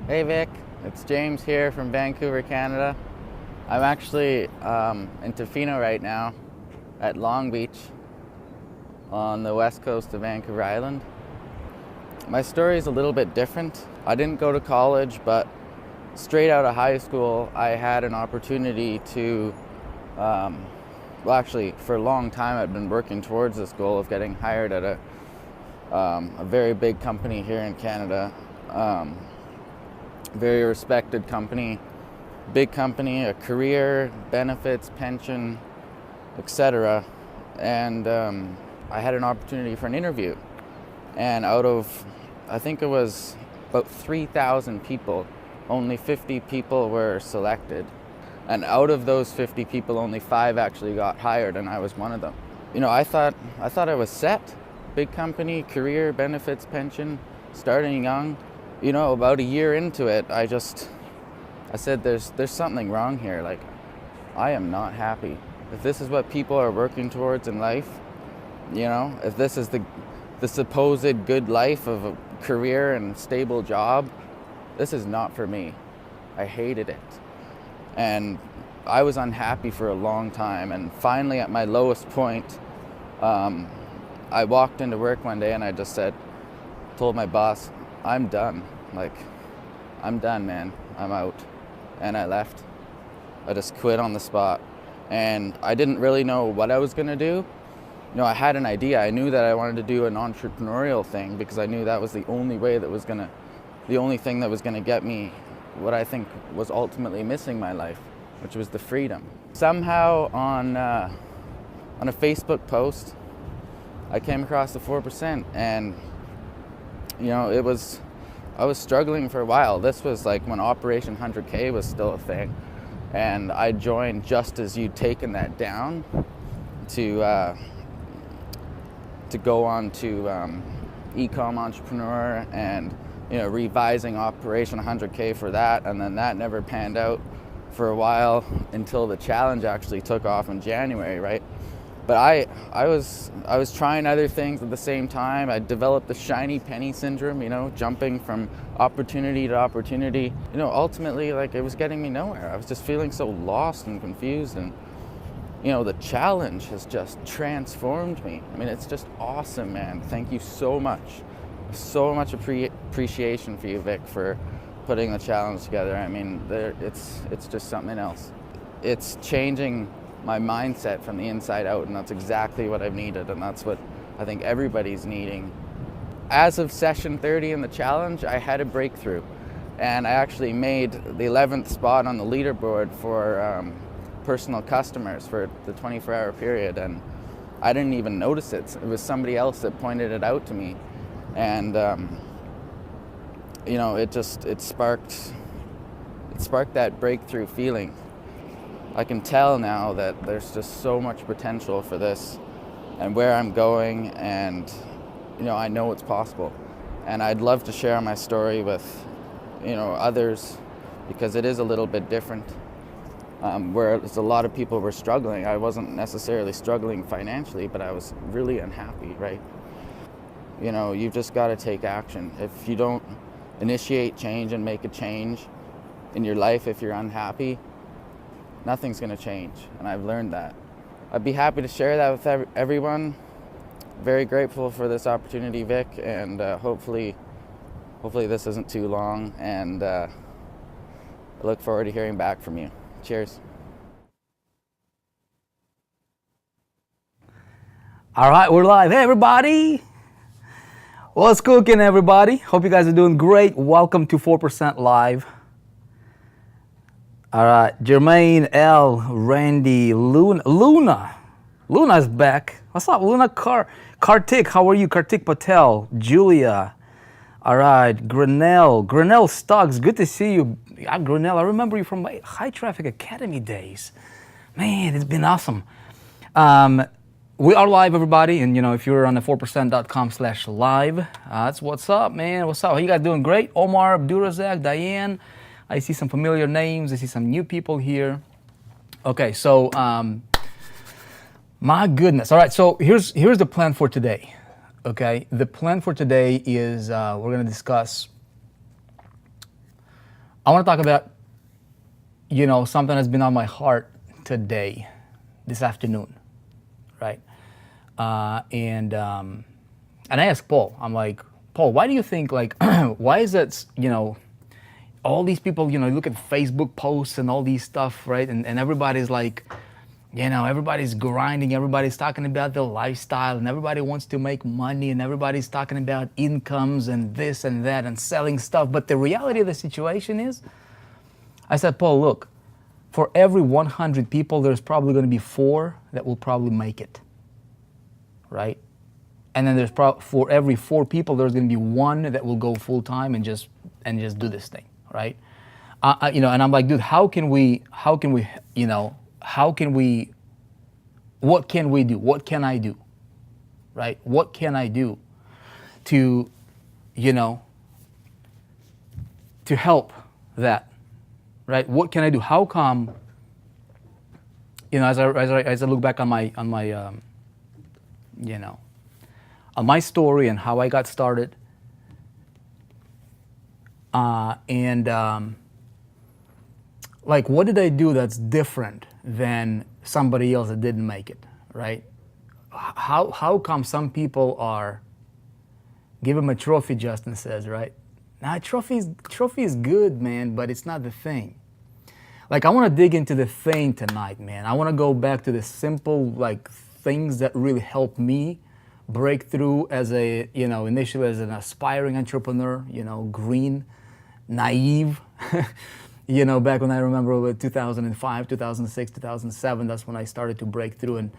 Hey Vic, it's James here from Vancouver, Canada. I'm actually in Tofino right now at Long Beach on the west coast of Vancouver Island. My story is a little bit different. I didn't go to college, but straight out of high school, I had an opportunity to, actually, for a long time, I'd been working towards this goal of getting hired at a very big company here in Canada. Very respected company, big company, a career, benefits, pension, etc. And I had an opportunity for an interview. And out of, I think it was about 3,000 people, only 50 people were selected. And out of those 50 people, only 5 actually got hired, and I was one of them. You know, I thought I was set. Big company, career, benefits, pension, starting young. You know, about a year into it, I said, there's something wrong here. Like, I am not happy. If this is what people are working towards in life, you know, if this is the supposed good life of a career and stable job, this is not for me. I hated it. And I was unhappy for a long time. And finally, at my lowest point, I walked into work one day and I just told my boss, I'm done. Like, I'm done, man. I'm out. And I left. I just quit on the spot. And I didn't really know what I was gonna do. You know, I had an idea. I knew that I wanted to do an entrepreneurial thing because I knew that was the only thing that was gonna get me what I think was ultimately missing my life, which was the freedom. Somehow on a Facebook post, I came across the 4%, and you know, I was struggling for a while. This was like when Operation 100K was still a thing, and I joined just as you'd taken that down to go on to Ecom Entrepreneur, and you know, revising Operation 100K for that, and then that never panned out for a while until the challenge actually took off in January, right? But I was trying other things at the same time. I developed the shiny penny syndrome, you know, jumping from opportunity to opportunity. You know, ultimately, like, it was getting me nowhere. I was just feeling so lost and confused, and you know, the challenge has just transformed me. I mean, it's just awesome, man. Thank you so much. So much appreciation for you, Vic, for putting the challenge together. I mean, it's just something else. It's changing my mindset from the inside out, and that's exactly what I've needed, and that's what I think everybody's needing. As of session 30 in the challenge, I had a breakthrough, and I actually made the 11th spot on the leaderboard for personal customers for the 24-hour period, and I didn't even notice it. It was somebody else that pointed it out to me, and you know, it sparked that breakthrough feeling. I can tell now that there's just so much potential for this and where I'm going, and you know, I know it's possible. And I'd love to share my story with, you know, others, because it is a little bit different. Whereas a lot of people were struggling. I wasn't necessarily struggling financially, but I was really unhappy, right? You know, you've just got to take action. If you don't initiate change and make a change in your life, if you're unhappy, nothing's going to change, and I've learned that. I'd be happy to share that with everyone. Very grateful for this opportunity, Vic, and hopefully this isn't too long, and I look forward to hearing back from you. Cheers. All right, we're live. Hey, everybody. What's cooking, everybody? Hope you guys are doing great. Welcome to 4% Live. All right, Jermaine, L, Randy, Luna. Luna's back. What's up, Luna? Kartik, how are you? Kartik Patel, Julia. All right, Grinnell Stuggs, good to see you. Yeah, Grinnell, I remember you from my High Traffic Academy days. Man, it's been awesome. We are live, everybody, and you know, if you're on the 4%.com/live, that's what's up, man. What's up? You guys doing great? Omar, Abdurazak, Diane. I see some familiar names. I see some new people here. Okay, so my goodness. All right, so here's the plan for today. Okay, the plan for today is we're going to discuss I want to talk about, something that's been on my heart today, this afternoon, right? And I asked Paul, I'm like, Paul, why do you think, like, why is it, all these people, you look at Facebook posts and all these stuff, right? And everybody's like, everybody's grinding, everybody's talking about their lifestyle, and everybody wants to make money, and everybody's talking about incomes and this and that and selling stuff. But the reality of the situation is, I said, Paul, look, for every 100 people, there's probably going to be 4 that will probably make it, right? And then for every 4 people, there's going to be 1 that will go full time and just do this thing, right? And I'm like, dude, what can we do? What can I do, right? What can I do to help that, right? What can I do? How come, as I look back on my on my story and how I got started, like, what did I do that's different than somebody else that didn't make it, right? How come some people are, give them a trophy, Justin says, right? Nah, trophy is good, man, but it's not the thing. Like, I want to dig into the thing tonight, man. I want to go back to the simple, like, things that really helped me break through as a, initially as an aspiring entrepreneur, green, naive, back when I remember 2005, 2006, 2007, that's when I started to break through. And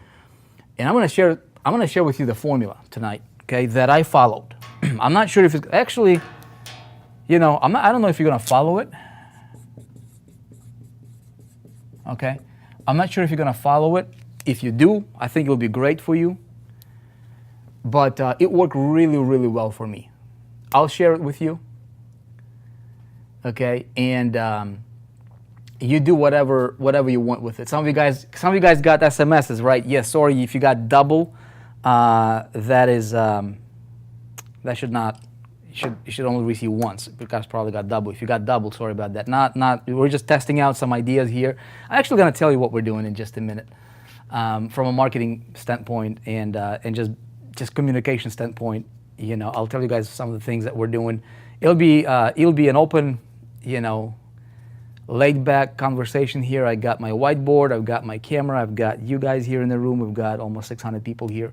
I'm going to share with you the formula tonight, okay, that I followed. I'm not sure if it's actually, I don't know if you're going to follow it. Okay. I'm not sure if you're going to follow it. If you do, I think it'll be great for you. But it worked really, really well for me. I'll share it with you. Okay, and you do whatever you want with it. Some of you guys got SMSs, right? Yes. Sorry if you got double. That is that should not. You should only receive once. You guys probably got double. If you got double, sorry about that. Not. We're just testing out some ideas here. I'm actually going to tell you what we're doing in just a minute, from a marketing standpoint and just communication standpoint. I'll tell you guys some of the things that we're doing. It'll be an open, laid back conversation here. I got my whiteboard, I've got my camera, I've got you guys here in the room. We've got almost 600 people here,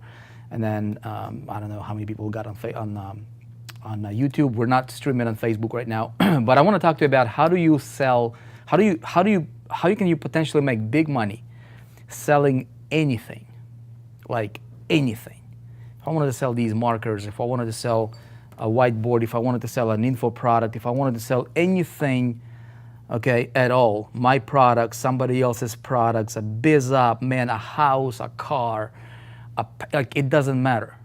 and then I don't know how many people we got on YouTube. We're not streaming on Facebook right now, but I want to talk to you about how can you potentially make big money selling anything, like anything. If I wanted to sell these markers, if I wanted to sell a whiteboard, if I wanted to sell an info product, if I wanted to sell anything, okay, at all, my products, somebody else's products, a biz up, man, a house, a car, like, it doesn't matter,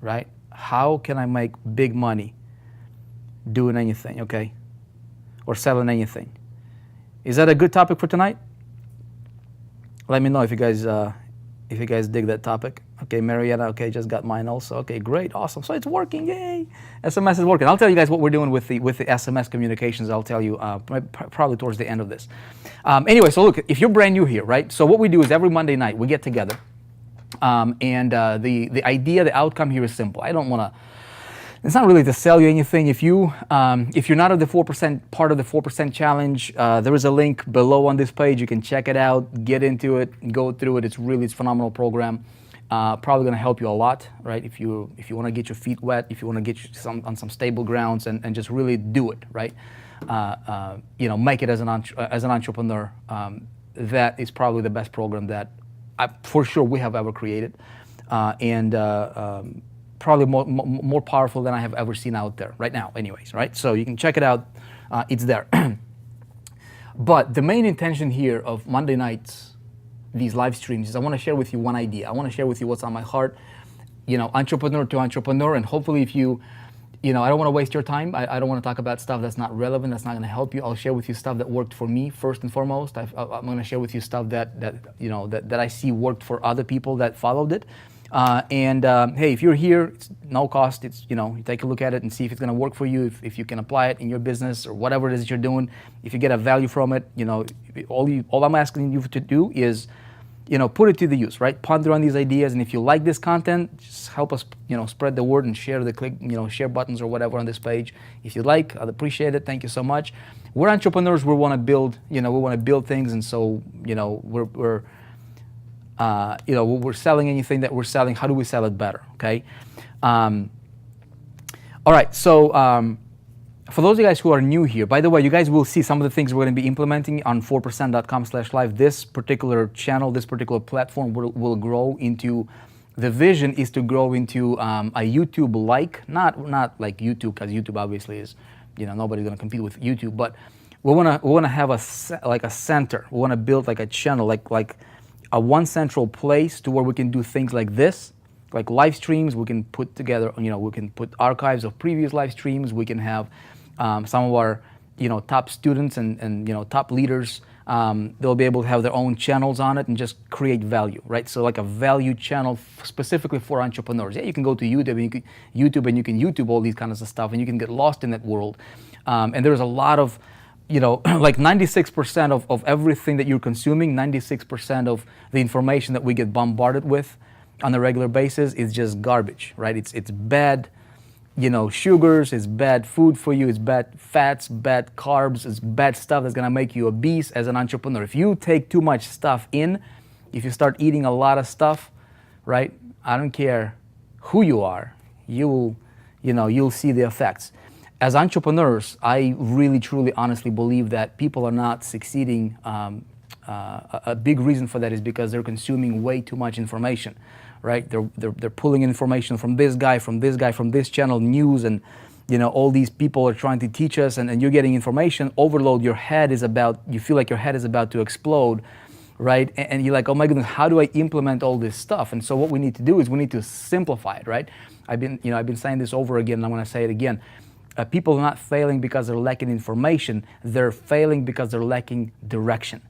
right? How can I make big money doing anything, okay, or selling anything? Is that a good topic for tonight? Let me know if you guys dig that topic. Okay, Marietta, okay, just got mine also. Okay, great, awesome. So it's working, yay! SMS is working. I'll tell you guys what we're doing with the SMS communications. I'll tell you probably towards the end of this. Anyway, so look, if you're brand new here, right? So what we do is every Monday night we get together, and the idea, the outcome here is simple. I don't want to. It's not really to sell you anything. If you're not of the 4% part of the 4% challenge, there is a link below on this page. You can check it out, get into it, go through it. It's a phenomenal program. Probably going to help you a lot, right? If you want to get your feet wet, if you want to get on some stable grounds and just really do it, right? Make it as an entrepreneur. That is probably the best program that for sure we have ever created, and probably more powerful than I have ever seen out there right now. Anyways, right? So you can check it out. It's there. But the main intention here of Monday nights, these live streams, is I want to share with you one idea. I want to share with you what's on my heart, entrepreneur to entrepreneur. And hopefully if I don't want to waste your time. I don't want to talk about stuff that's not relevant, that's not going to help you. I'll share with you stuff that worked for me first and foremost. I'm going to share with you stuff that I see worked for other people that followed it. Hey, if you're here, it's no cost. It's, you take a look at it and see if it's going to work for you, if you can apply it in your business or whatever it is that you're doing. If you get a value from it, all I'm asking you to do is, put it to the use, right? Ponder on these ideas, and if you like this content, just help us, spread the word and share share buttons or whatever on this page. If you like, I'd appreciate it. Thank you so much. We're entrepreneurs. We want to build, things, and so, we're selling anything that we're selling. How do we sell it better? Okay. All right. So, for those of you guys who are new here, by the way, you guys will see some of the things we're going to be implementing on 4percent.com/live. This particular channel, this particular platform will grow into, the vision is to grow into a YouTube-like, not like YouTube, because YouTube obviously is, nobody's going to compete with YouTube, but we want to have a center. We want to build like a channel, like a one central place to where we can do things like this, like live streams. We can put together, we can put archives of previous live streams. We can have some of our, top students and top leaders. They'll be able to have their own channels on it and just create value, right? So like a value channel specifically for entrepreneurs. Yeah, you can go to YouTube and you can YouTube all these kinds of stuff, and you can get lost in that world. And there's a lot of, like 96% of everything that you're consuming, 96% of the information that we get bombarded with on a regular basis is just garbage, right? It's bad, sugars, it's bad food for you, it's bad fats, bad carbs, it's bad stuff that's gonna make you obese as an entrepreneur. If you take too much stuff in, if you start eating a lot of stuff, right? I don't care who you are, you'll see the effects. As entrepreneurs, I really, truly, honestly believe that people are not succeeding. A big reason for that is because they're consuming way too much information, right? They're pulling information from this guy, from this channel, news, and all these people are trying to teach us, and you're getting information overload. You feel like your head is about to explode, right? And you're like, oh my goodness, how do I implement all this stuff? And so what we need to do is we need to simplify it, right? I've been saying this over again, and I'm going to say it again. People are not failing because they're lacking information. They're failing because they're lacking direction,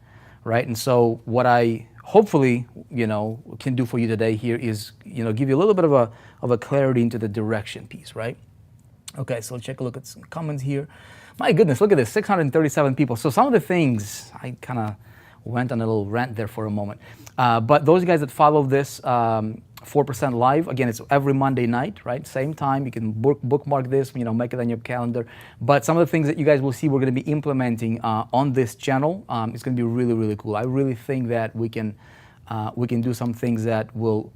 right? And so what I hopefully, can do for you today here is, give you a little bit of a clarity into the direction piece, right? Okay, so let's take a look at some comments here. My goodness, look at this, 637 people. So some of the things, I kind of went on a little rant there for a moment. But those guys that follow this 4% Live, again, it's every Monday night, right? Same time. You can bookmark this, make it on your calendar. But some of the things that you guys will see we're going to be implementing on this channel, it's going to be really, really cool. I really think that we can do some things that will,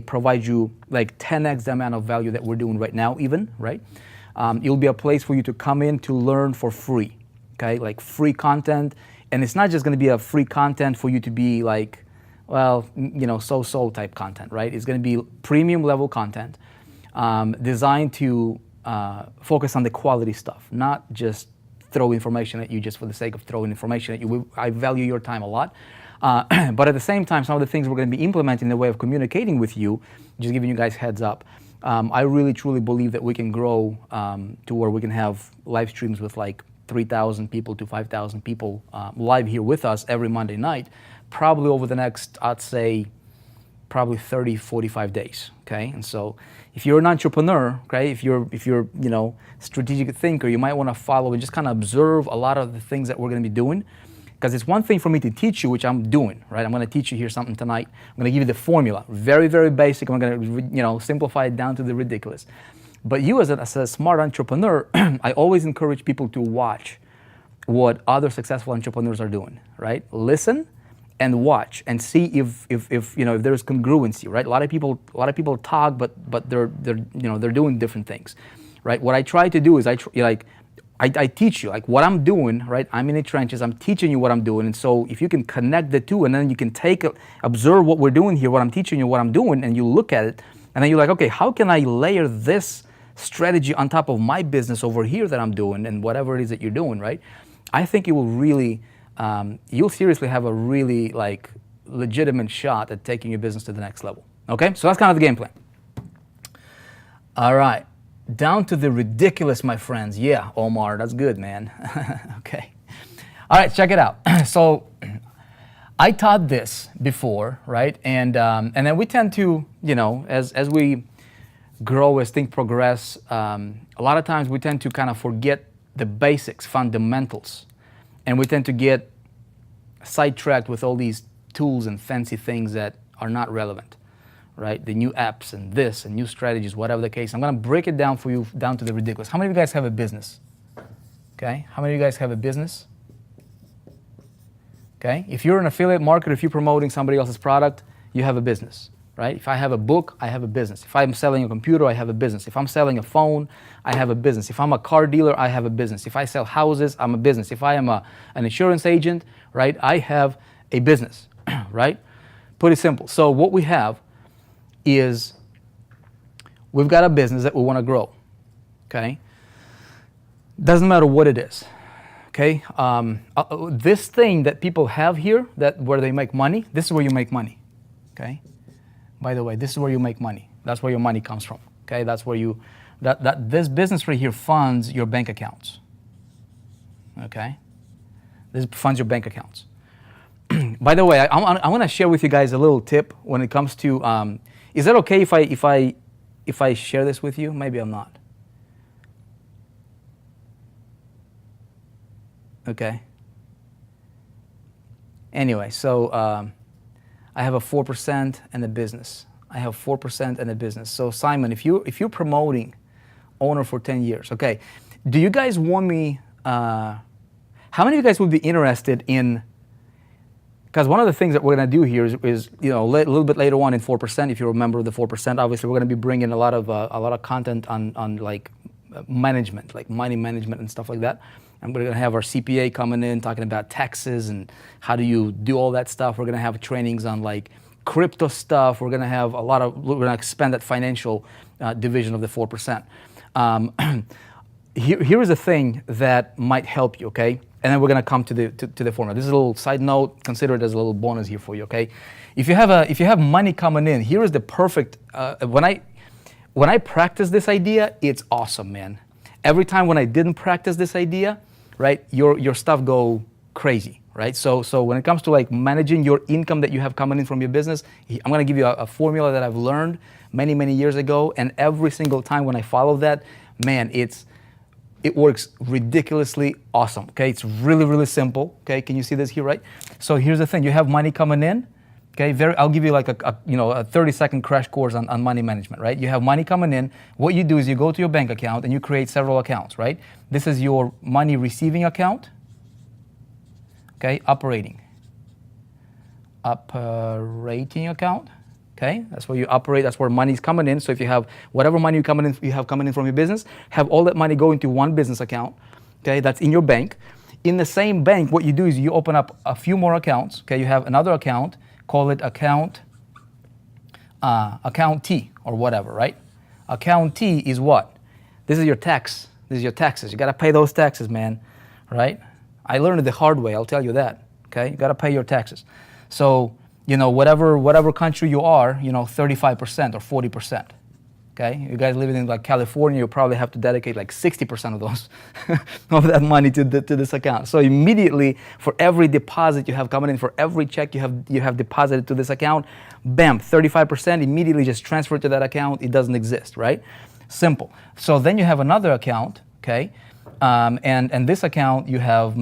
provide you like 10x the amount of value that we're doing right now even, right? It'll be a place for you to come in to learn for free, okay? Like free content. And it's not just going to be a free content for you to be like, so type content, right? It's going to be premium level content designed to focus on the quality stuff, not just throw information at you just for the sake of throwing information at you. I value your time a lot. But at the same time, some of the things we're going to be implementing in the way of communicating with you, just giving you guys heads up. I really, truly believe that we can grow to where we can have live streams with like 3,000 people to 5,000 people live here with us every Monday night, probably over the next, I'd say, probably 30, 45 days, okay? And so if you're an entrepreneur, okay, if you're strategic thinker, you might want to follow and just kind of observe a lot of the things that we're going to be doing, because it's one thing for me to teach you, which I'm doing, right? I'm going to teach you here something tonight. I'm going to give you the formula, very, very basic. I'm going to, simplify it down to the ridiculous. But you as a smart entrepreneur, I always encourage people to watch what other successful entrepreneurs are doing, right? Listen and watch and see if there's congruency, right? A lot of people talk, but they're doing different things, right? What I try to do is I teach you like what I'm doing, right? I'm in the trenches. I'm teaching you what I'm doing, and so if you can connect the two, and then you can observe what we're doing here, what I'm teaching you, what I'm doing, and you look at it, and then you're like, okay, how can I layer this strategy on top of my business over here that I'm doing, and whatever it is that you're doing, right? I think it will really, you'll seriously have a really like legitimate shot at taking your business to the next level. Okay, so that's kind of the game plan. All right, down to the ridiculous, my friends. Yeah, Omar, that's good, man. Okay. All right, check it out. So I taught this before, right? And then we tend to, as we grow, as things progress, a lot of times we tend to kind of forget the basics, fundamentals, and we tend to get sidetracked with all these tools and fancy things that are not relevant, right? The new apps and this and new strategies, whatever the case. I'm gonna break it down for you, down to the ridiculous. How many of you guys have a business? Okay, how many of you guys have a business? Okay, if you're an affiliate marketer, if you're promoting somebody else's product, you have a business, right? If I have a book, I have a business. If I'm selling a computer, I have a business. If I'm selling a phone, I have a business. If I'm a car dealer, I have a business. If I sell houses, I'm a business. If I am an insurance agent, right, I have a business, right? Pretty simple. So what we have is we've got a business that we want to grow, okay? Doesn't matter what it is. Okay, this thing that people have here, that where they make money, this is where you make money. Okay, by the way, this is where you make money. That's where your money comes from. Okay, that's where you this business right here funds your bank accounts. Okay, this funds your bank accounts. By the way, I want to share with you guys a little tip when it comes to. Is that okay if I share this with you? Maybe I'm not. Okay. Anyway, so I have a 4% in the business. I have 4% in the business. So Simon, if you're promoting owner for 10 years, okay, do you guys want me? How many of you guys would be interested in? Because one of the things that we're going to do here is a little bit later on in 4%. If you remember the 4%, obviously we're going to be bringing a lot of content on like management, like money management and stuff like that. And we're going to have our CPA coming in talking about taxes and how do you do all that stuff. We're going to have trainings on like crypto stuff. We're going to have we're going to expand that financial division of the 4%. Here is a thing that might help you, okay? And then we're going to come to the formula. This is a little side note. Consider it as a little bonus here for you, okay? If you have money coming in, here is the perfect. When I practice this idea, it's awesome, man. Every time when I didn't practice this idea, right, your stuff go crazy, right? So when it comes to like managing your income that you have coming in from your business, I'm gonna give you a formula that I've learned many years ago, and every single time when I follow that, man, it works ridiculously awesome, okay? It's really simple, okay? Can you see this here, right? So here's the thing, you have money coming in, okay? I'll give you like a 30-second crash course on money management, right? You have money coming in. What you do is you go to your bank account and you create several accounts, right? This is your money receiving account, okay? Operating account, okay? That's where you operate. That's where money's coming in. So if you have whatever money you have coming in from your business, have all that money go into one business account, okay? That's in your bank. In the same bank, what you do is you open up a few more accounts, okay? You have another account. Call it account T or whatever, right? Account T is what? This is your tax. This is your taxes. You got to pay those taxes, man, right? I learned it the hard way, I'll tell you that, okay? You got to pay your taxes. So, whatever country you are, 35% or 40%, okay? You guys living in like California, you probably have to dedicate like 60% of those, of that money to this account. So immediately, for every deposit you have coming in, for every check you have deposited to this account, bam, 35% immediately just transferred to that account. It doesn't exist, right? Simple. So then you have another account, okay? And this account you have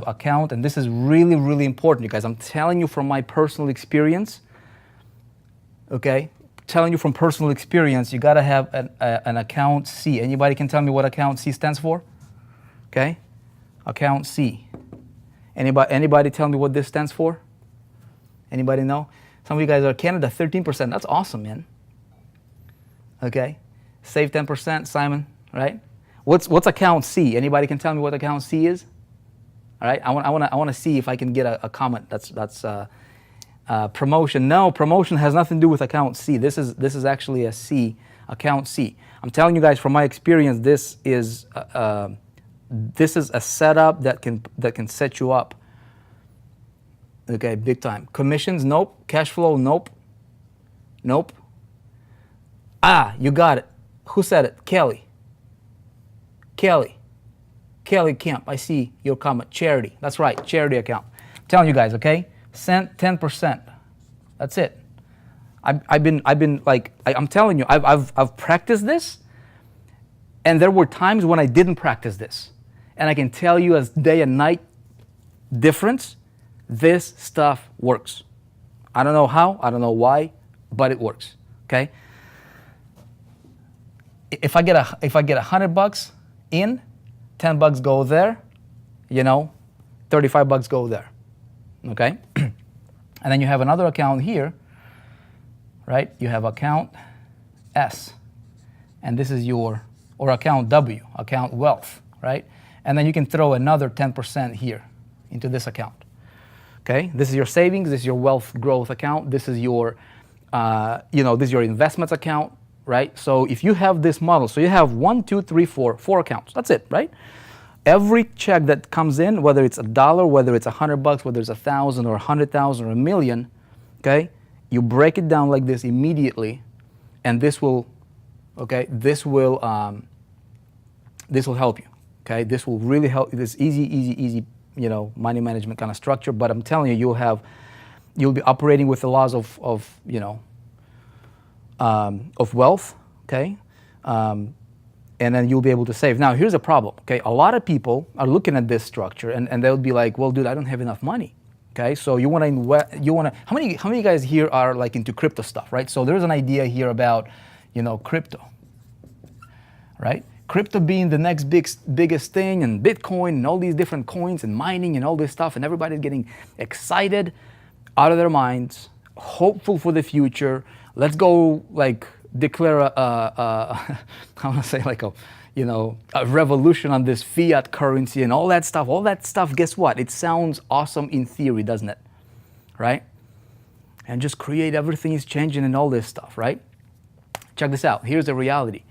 account, and this is really important, you guys. I'm telling you from my personal experience, okay? Telling you from personal experience, you got to have an account C. Anybody can tell me what account C stands for? Okay, account C. Anybody tell me what this stands for? Anybody know? Some of you guys are Canada, 13%. That's awesome, man. Okay, save 10%, Simon. Right? What's account C? Anybody can tell me what account C is? All right, I want to see if I can get a comment. That's promotion. No, promotion has nothing to do with account C. This is actually a C, account C. I'm telling you guys from my experience, this is a setup that can set you up. Okay, big time. Commissions, nope. Cash flow, nope. You got it. Who said it? Kelly Kemp, I see your comment. Charity. That's right, charity account. I'm telling you guys, okay? 10%. That's it. I've been like, I'm telling you, I've practiced this, and there were times when I didn't practice this. And I can tell you as day and night difference, this stuff works. I don't know how, I don't know why, but it works, okay? If I get $100 in, $10 go there, 35 bucks go there, okay? And then you have another account here, right? You have account S, and this is or account W, account wealth, right? And then you can throw another 10% here into this account, okay? This is your savings, this is your wealth growth account, this is your, this is your investments account, right? So if you have this model, so you have 1, 2, 3, 4 accounts, that's it, right? Every check that comes in, whether it's $1, whether it's $100, whether it's 1,000 or 100,000 or 1,000,000, okay? You break it down like this immediately, and this will help you, okay? This will really help. This easy, money management kind of structure. But I'm telling you, you'll be operating with the laws of wealth, okay? And then you'll be able to save. Now, here's a problem, okay? A lot of people are looking at this structure, and they'll be like, well, dude, I don't have enough money, okay? So how many of you guys here are like into crypto stuff, right? So there's an idea here about, crypto, right? Crypto being the next biggest thing, and Bitcoin and all these different coins and mining and all this stuff, and everybody's getting excited out of their minds, hopeful for the future. Let's go declare I want to say a revolution on this fiat currency and all that stuff. All that stuff, guess what? It sounds awesome in theory, doesn't it? Right? And just create everything is changing and all this stuff, right? Check this out. Here's the reality.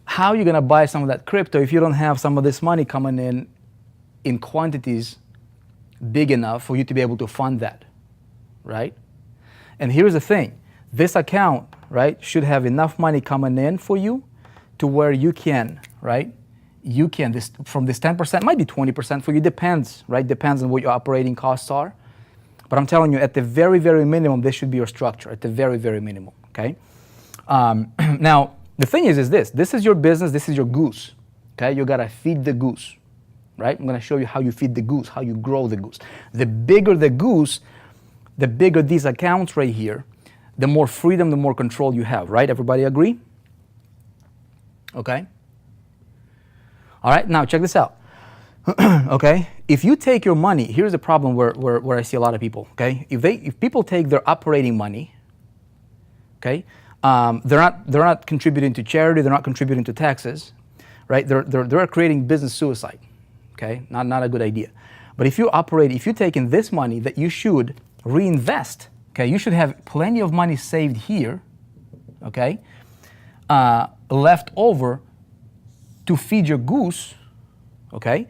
How are you going to buy some of that crypto if you don't have some of this money coming in quantities big enough for you to be able to fund that, right? And here's the thing. This account, right, should have enough money coming in for you to where you can, right? You can, from this 10%, might be 20% for you, depends, right? Depends on what your operating costs are. But I'm telling you, at the very, very minimum, this should be your structure, at the very, very minimum, okay? Now, the thing is this is your business, this is your goose, okay? You gotta feed the goose, right? I'm gonna show you how you feed the goose, how you grow the goose. The bigger the goose, the bigger these accounts right here, the more freedom, the more control you have, right? Everybody agree? Okay. All right, now check this out. Okay, if you take your money, here's the problem where I see a lot of people, okay? If people take their operating money, okay, they're not contributing to charity, they're not contributing to taxes, right? They're creating business suicide, okay? Not a good idea. But if you take in this money that you should reinvest, okay, you should have plenty of money saved here, okay, left over to feed your goose, okay?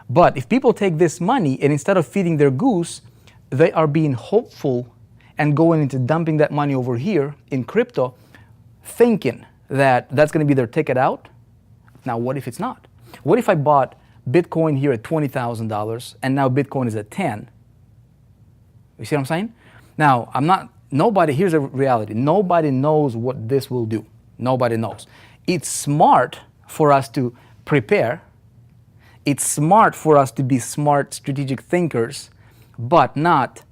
But if people take this money and instead of feeding their goose, they are being hopeful and going into dumping that money over here in crypto, thinking that that's going to be their ticket out. Now, what if it's not? What if I bought Bitcoin here at $20,000 and now Bitcoin is at 10? You see what I'm saying? Now, here's the reality. Nobody knows what this will do. Nobody knows. It's smart for us to prepare. It's smart for us to be smart, strategic thinkers, but not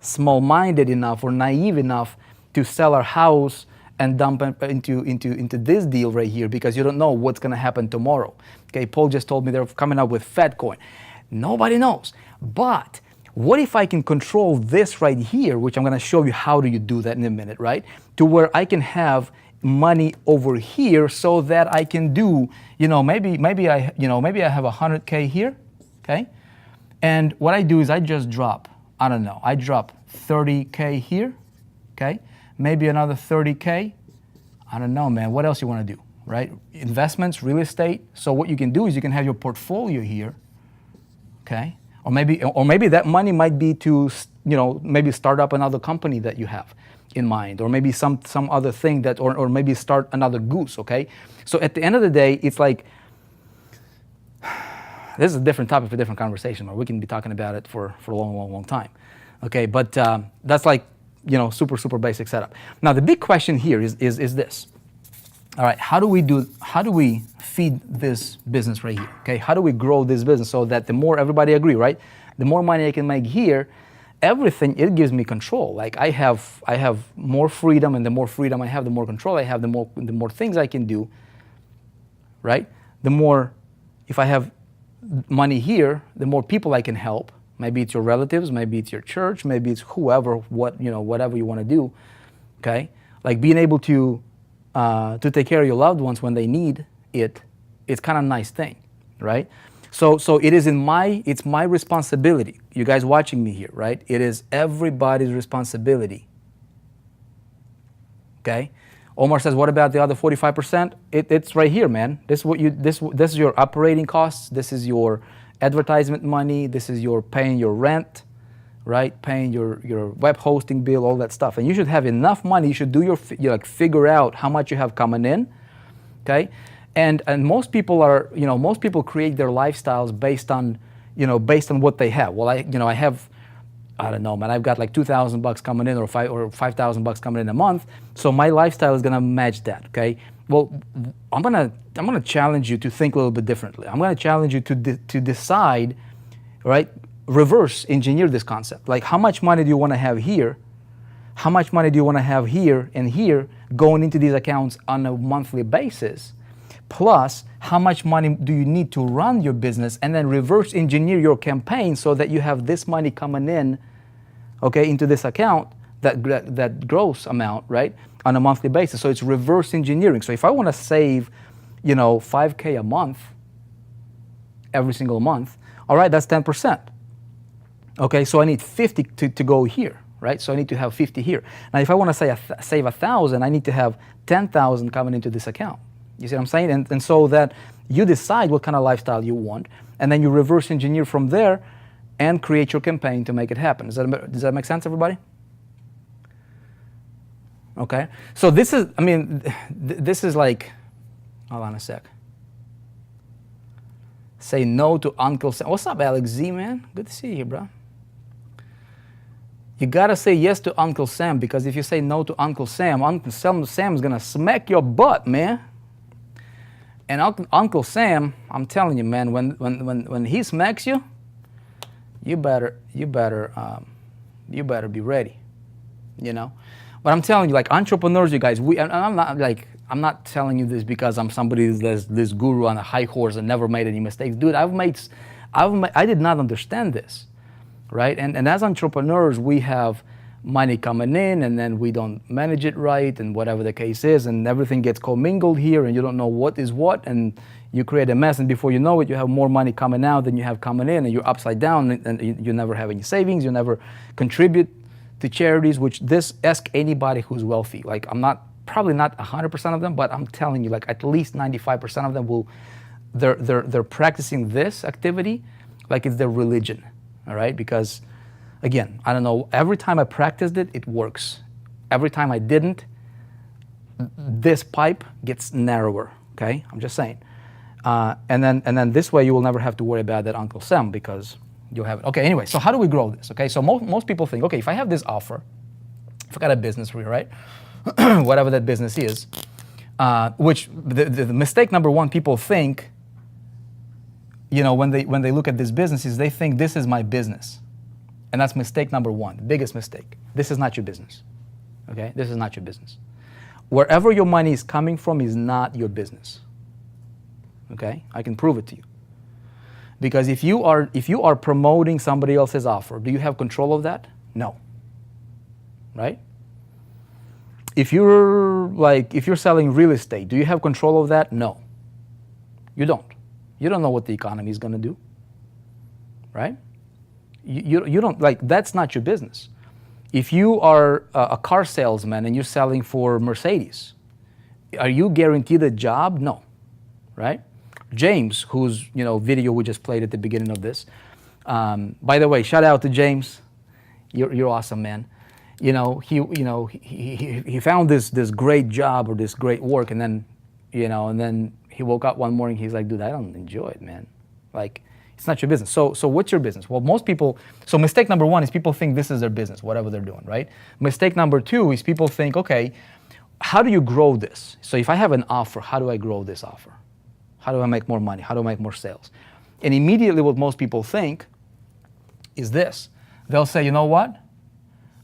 small-minded enough or naive enough to sell our house and dump into this deal right here because you don't know what's going to happen tomorrow. Okay, Paul just told me they're coming up with Fedcoin. Nobody knows. But what if I can control this right here, which I'm going to show you how do you do that in a minute, right? To where I can have money over here so that I can do, maybe I have 100K here, okay? And what I do is I just drop, I drop 30K here, okay? Maybe another 30K. I don't know, man. What else you want to do, right? Investments, real estate. So what you can do is you can have your portfolio here, okay? Or maybe that money might be to, maybe start up another company that you have in mind, or maybe some other thing that, or maybe start another goose, okay? So at the end of the day, it's like, this is a different topic for a different conversation, or we can be talking about it for a long time, Okay, but that's like, super, super basic setup. Now, the big question here is this. All right, how do we feed this business right here? Okay, how do we grow this business so that the more, everybody agree, right? The more money I can make here, everything, it gives me control. Like I have more freedom, and the more freedom I have, the more control I have, the more things I can do, right? The more, if I have money here, the more people I can help. Maybe it's your relatives, maybe it's your church, maybe it's whoever, whatever you want to do, okay? Like being able to take care of your loved ones when they need it, it's kind of a nice thing, right? So it's my responsibility. You guys watching me here, right? It is everybody's responsibility. Okay? Omar says, what about the other 45%? It's right here, man. This is your operating costs. This is your advertisement money. This is your paying your rent, right? Paying your web hosting bill, all that stuff. And you should have enough money. You should do figure out how much you have coming in, okay? And most people create their lifestyles based on what they have. Well, I don't know, man. I've got like $2,000 coming in, or $5,000 coming in a month. So my lifestyle is gonna match that. Okay. Well, I'm gonna challenge you to think a little bit differently. I'm gonna challenge you to decide, right? Reverse engineer this concept. Like, how much money do you want to have here? How much money do you want to have here and here going into these accounts on a monthly basis? Plus, how much money do you need to run your business, and then reverse engineer your campaign so that you have this money coming in, okay, into this account, that gross amount, right, on a monthly basis. So it's reverse engineering. So if I want to save, $5K a month, every single month, all right, that's 10%. Okay, so I need 50 to go here, right? So I need to have 50 here. Now, if I want to save 1,000, I need to have 10,000 coming into this account. You see what I'm saying? And so that you decide what kind of lifestyle you want, and then you reverse engineer from there and create your campaign to make it happen. Does that make sense, everybody? Okay. So this is like, hold on a sec. Say no to Uncle Sam. What's up, Alex Z, man? Good to see you, bro. You gotta say yes to Uncle Sam, because if you say no to Uncle Sam is gonna smack your butt, man. And Uncle Sam, I'm telling you, man, when he smacks you, you better be ready, But I'm telling you, like entrepreneurs, you guys, I'm not telling you this because I'm somebody that's this guru on a high horse and never made any mistakes, dude. I did not understand this, right? And as entrepreneurs, we have money coming in, and then we don't manage it right, and whatever the case is, and everything gets commingled here, and you don't know what is what, and you create a mess, and before you know it, you have more money coming out than you have coming in, and you're upside down, and you never have any savings, you never contribute to charities, which ask anybody who's wealthy. Like, probably not 100% of them, but I'm telling you, like at least 95% of them they're practicing this activity like it's their religion, all right? Because again, I don't know, every time I practiced it, it works. Every time I didn't, this pipe gets narrower, okay? I'm just saying. And then this way you will never have to worry about that Uncle Sam, because you'll have it. Okay, anyway, so how do we grow this, okay? So most people think, okay, if I have this offer, if I got a business for you, right? Whatever that business is, which the mistake number one, people think, when they look at this business, is they think this is my business. And that's mistake number one, the biggest mistake. This is not your business, okay? This is not your business. Wherever your money is coming from is not your business, okay? I can prove it to you. Because if you are promoting somebody else's offer, do you have control of that? No, right? If you're selling real estate, do you have control of that? No, you don't. You don't know what the economy is going to do, right? You don't, that's not your business. If you are a car salesman and you're selling for Mercedes, are you guaranteed a job? No, right? James, whose video we just played at the beginning of this. By the way, shout out to James. You're awesome, man. He found this great job or this great work, and then he woke up one morning. He's like, dude, I don't enjoy it, man. Like, It's not your business. So what's your business? Well, most people, so mistake number one is people think this is their business, whatever they're doing, right? Mistake number two is people think, okay, how do you grow this? So if I have an offer, how do I grow this offer? How do I make more money? How do I make more sales? And immediately what most people think is this. They'll say, you know what?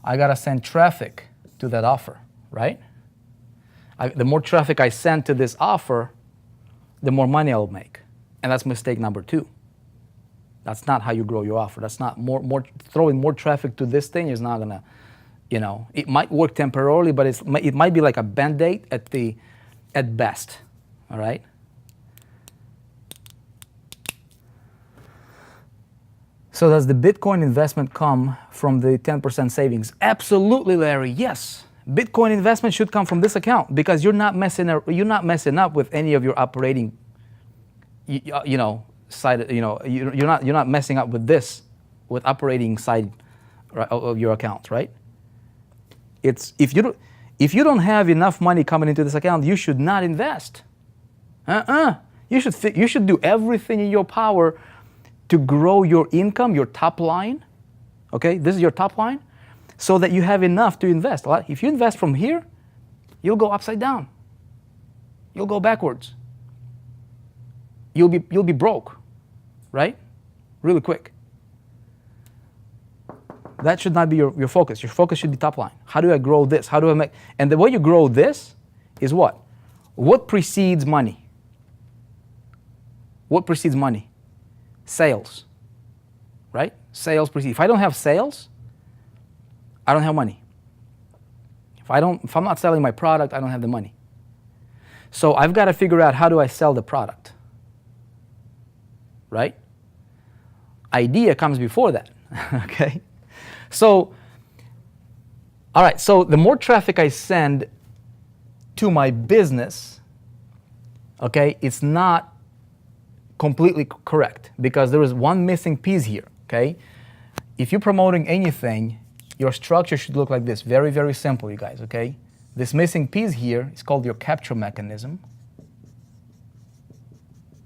I gotta send traffic to that offer, right? The more traffic I send to this offer, the more money I'll make. And that's mistake number two. That's not how you grow your offer. That's not throwing more traffic to this thing is not gonna, it might work temporarily, but it might be like a Band-Aid at best, all right? So does the Bitcoin investment come from the 10% savings? Absolutely, Larry, yes. Bitcoin investment should come from this account because you're not messing up with any of your operating, side. You're not messing up with this, with operating side of your account, right? It's if you don't have enough money coming into this account, you should not invest. You should do everything in your power to grow your income, your top line. Okay, this is your top line, so that you have enough to invest. If you invest from here, you'll go upside down. You'll go backwards. You'll be broke, right? Really quick. That should not be your focus. Your focus should be top line. How do I grow this? How do I make? And the way you grow this is what? What precedes money? What precedes money? Sales, right? Sales precedes. If I don't have sales, I don't have money. If I'm not selling my product, I don't have the money. So I've got to figure out how do I sell the product, right? Idea comes before that, okay? So, all right, so the more traffic I send to my business, okay, it's not completely correct because there is one missing piece here, okay? If you're promoting anything, your structure should look like this. Very, very simple, you guys, okay? This missing piece here is called your capture mechanism,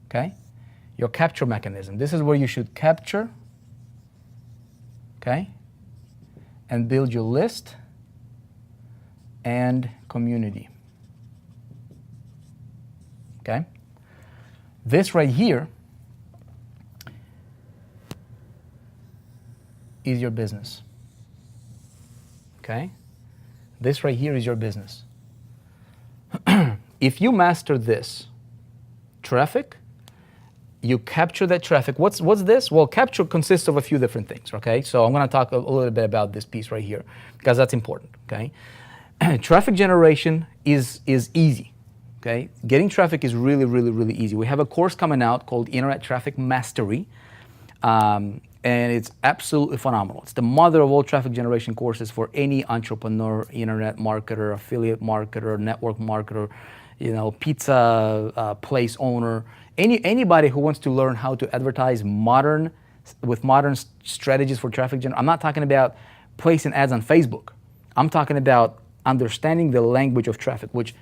okay? Your capture mechanism. This is where you should capture, okay? And build your list and community, okay? This right here is your business, okay? This right here is your business. If you master this traffic, you capture that traffic. What's this? Well, capture consists of a few different things, okay? So I'm gonna talk a little bit about this piece right here because that's important, okay? Traffic generation is easy. Okay? Getting traffic is really, really, really easy. We have a course coming out called Internet Traffic Mastery, and it's absolutely phenomenal. It's the mother of all traffic generation courses for any entrepreneur, internet marketer, affiliate marketer, network marketer, pizza place owner, anybody who wants to learn how to advertise with modern strategies for traffic generation. I'm not talking about placing ads on Facebook. I'm talking about understanding the language of traffic, which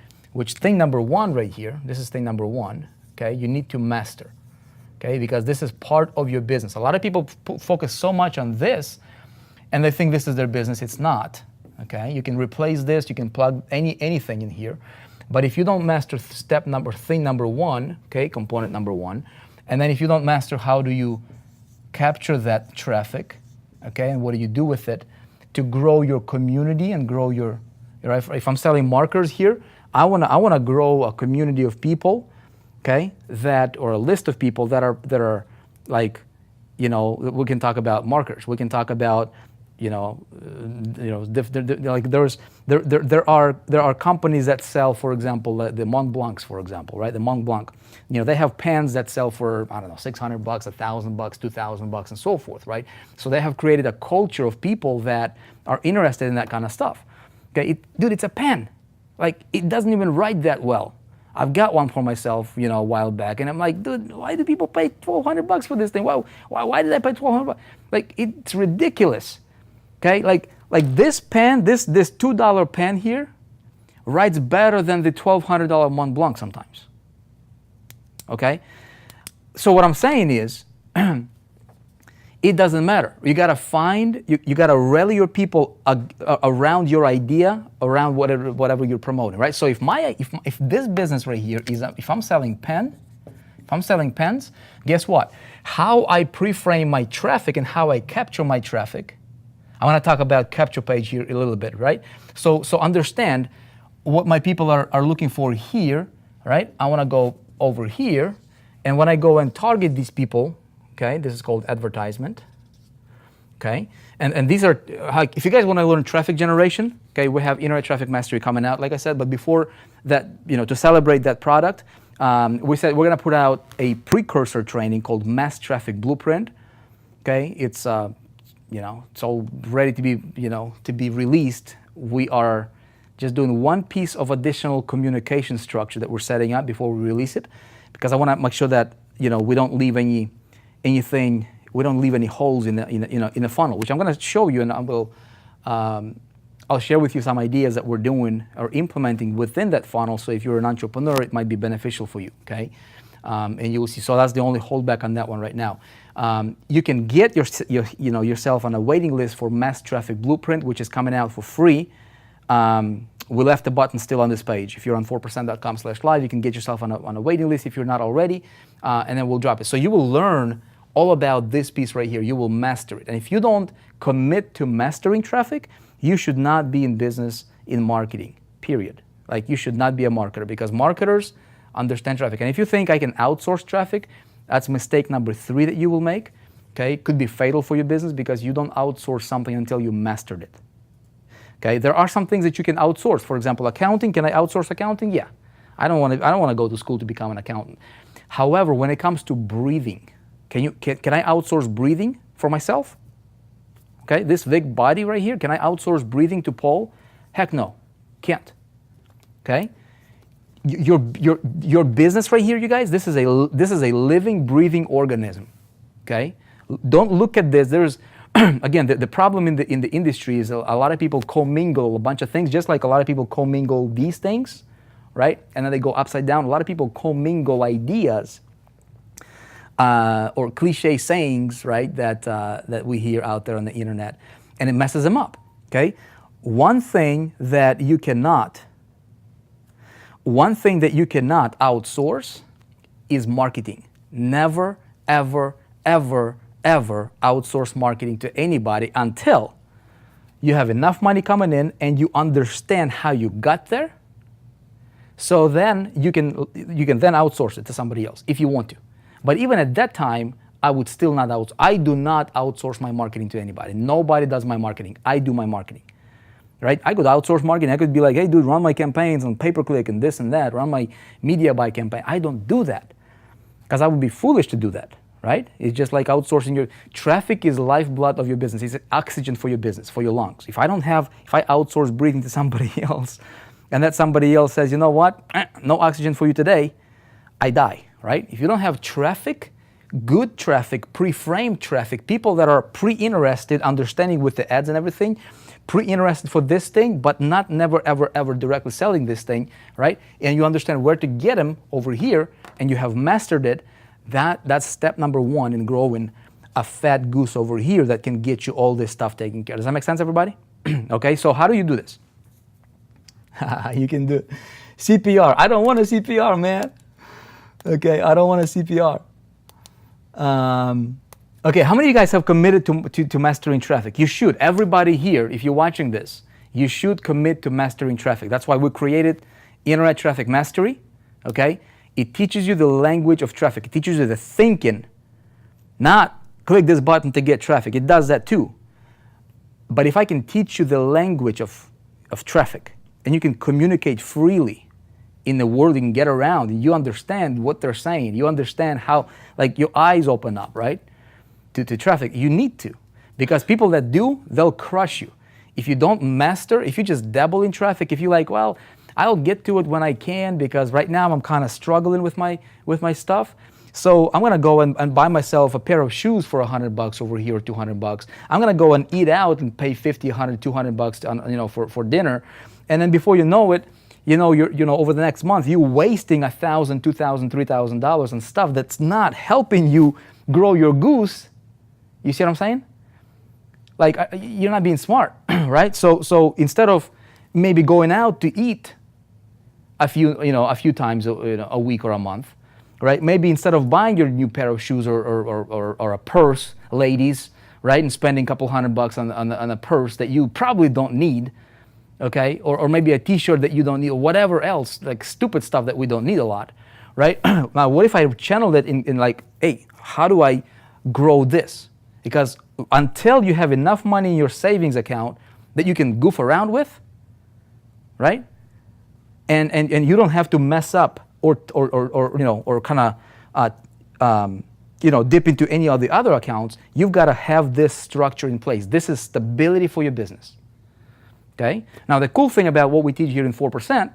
thing number one right here, this is thing number one, okay, you need to master, okay, because this is part of your business. A lot of people focus so much on this and they think this is their business. It's not, okay? You can replace this, you can plug anything in here, but if you don't master thing number one, okay, component number one, and then if you don't master how do you capture that traffic, okay, and what do you do with it to grow your community and grow if I'm selling markers here, I wanna grow a community of people, okay, or a list of people that are like, we can talk about markers. We can talk about, there are companies that sell, for example, the Mont Blancs, for example, right? The Mont Blanc, they have pans that sell for, I don't know, $600, $1,000, $2,000, and so forth, right? So they have created a culture of people that are interested in that kind of stuff. Okay, dude, it's a pen. Like, it doesn't even write that well. I've got one for myself, a while back, and I'm like, dude, why do people pay $1,200 for this thing? Why did I pay $1,200? Like, it's ridiculous. Okay, like this pen, this $2 pen here, writes better than the $1,200 Mont Blanc sometimes. Okay, so what I'm saying is, It doesn't matter. You gotta you gotta rally your people around your idea, around whatever you're promoting, right? So if this business right here is, if I'm selling pens, guess what? How I pre-frame my traffic and how I capture my traffic. I want to talk about capture page here a little bit, right? So understand what my people are looking for here, right? I want to go over here, and when I go and target these people, okay, this is called advertisement, okay? And these are, if you guys want to learn traffic generation, okay, we have Internet Traffic Mastery coming out, like I said, but before that, to celebrate that product, we said we're going to put out a precursor training called Mass Traffic Blueprint, okay? It's, it's all ready to be, to be released. We are just doing one piece of additional communication structure that we're setting up before we release it, because I want to make sure that, we don't leave anything, we don't leave any holes in the funnel, which I'm going to show you, and I'll share with you some ideas that we're doing or implementing within that funnel. So if you're an entrepreneur, it might be beneficial for you, okay? And you will see. So that's the only holdback on that one right now. You can get yourself on a waiting list for Mass Traffic Blueprint, which is coming out for free. We left the button still on this page. If you're on 4%.com/live, you can get yourself on a waiting list if you're not already, and then we'll drop it. So you will learn all about this piece right here. You will master it. And if you don't commit to mastering traffic, you should not be in business in marketing, period. Like, you should not be a marketer, because marketers understand traffic. And if you think I can outsource traffic, that's mistake number 3 that you will make, okay? Could be fatal for your business, because you don't outsource something until you mastered it. Okay, there are some things that you can outsource. For example, accounting. Can I outsource accounting? Yeah. I don't want to go to school to become an accountant. However, when it comes to breathing, can I outsource breathing for myself? Okay, this big body right here, can I outsource breathing to Paul? Heck no, can't. Okay, your business right here, you guys. This is a living, breathing organism. Okay, don't look at this. There's again, the problem in the industry is a lot of people commingle a bunch of things, just like a lot of people commingle these things, right? And then they go upside down. A lot of people commingle ideas or cliche sayings, right, that we hear out there on the internet, and it messes them up, okay? One thing that you cannot outsource is marketing. Never, ever, ever, ever outsource marketing to anybody until you have enough money coming in and you understand how you got there. So then you can then outsource it to somebody else if you want to. But even at that time, I would still not outsource. I do not outsource my marketing to anybody. Nobody does my marketing. I do my marketing, right? I could outsource marketing. I could be like, hey, dude, run my campaigns on pay-per-click and this and that. Run my media buy campaign. I don't do that, because I would be foolish to do that. Right? It's just like outsourcing your traffic is lifeblood of your business. It's oxygen for your business, for your lungs. If I outsource breathing to somebody else, and that somebody else says, you know what, no oxygen for you today, I die, right? If you don't have traffic, good traffic, pre-framed traffic, people that are pre-interested, understanding with the ads and everything, pre-interested for this thing, but not never, ever, ever directly selling this thing, right? And you understand where to get them over here, and you have mastered it. That's step number 1 in growing a fat goose over here that can get you all this stuff taken care of. Does that make sense, everybody? Okay, so how do you do this? You can do CPR. I don't want a CPR, man. Okay, I don't want a CPR. Okay, how many of you guys have committed to mastering traffic? You should. Everybody here, if you're watching this, you should commit to mastering traffic. That's why we created Internet Traffic Mastery, okay? It teaches you the language of traffic. It teaches you the thinking, not click this button to get traffic. It does that too. But if I can teach you the language of traffic, and you can communicate freely in the world, you can get around, and you understand what they're saying. You understand how, like, your eyes open up, right, to traffic. You need to, because people that do, they'll crush you. If you don't master, if you just dabble in traffic, if you're like, well, I'll get to it when I can, because right now I'm kind of struggling with my stuff. So I'm gonna go and buy myself a pair of shoes for $100 over here, or $200. I'm gonna go and eat out and pay $50, $100, $200 for dinner, and then before you know it, you're over the next month you're wasting $1,000, $2,000, $3,000 on stuff that's not helping you grow your goose. You see what I'm saying? Like, you're not being smart, right? So instead of maybe going out to eat a few times a week or a month, right? Maybe instead of buying your new pair of shoes or a purse, ladies, right, and spending a couple $100 on a purse that you probably don't need, okay, or maybe a T-shirt that you don't need, or whatever else, like stupid stuff that we don't need a lot, right? Now, what if I channeled it in like, hey, how do I grow this? Because until you have enough money in your savings account that you can goof around with, right, and you don't have to mess up or kind of dip into any of the other accounts, you've got to have this structure in place. This is stability for your business. Okay. Now the cool thing about what we teach here in 4%,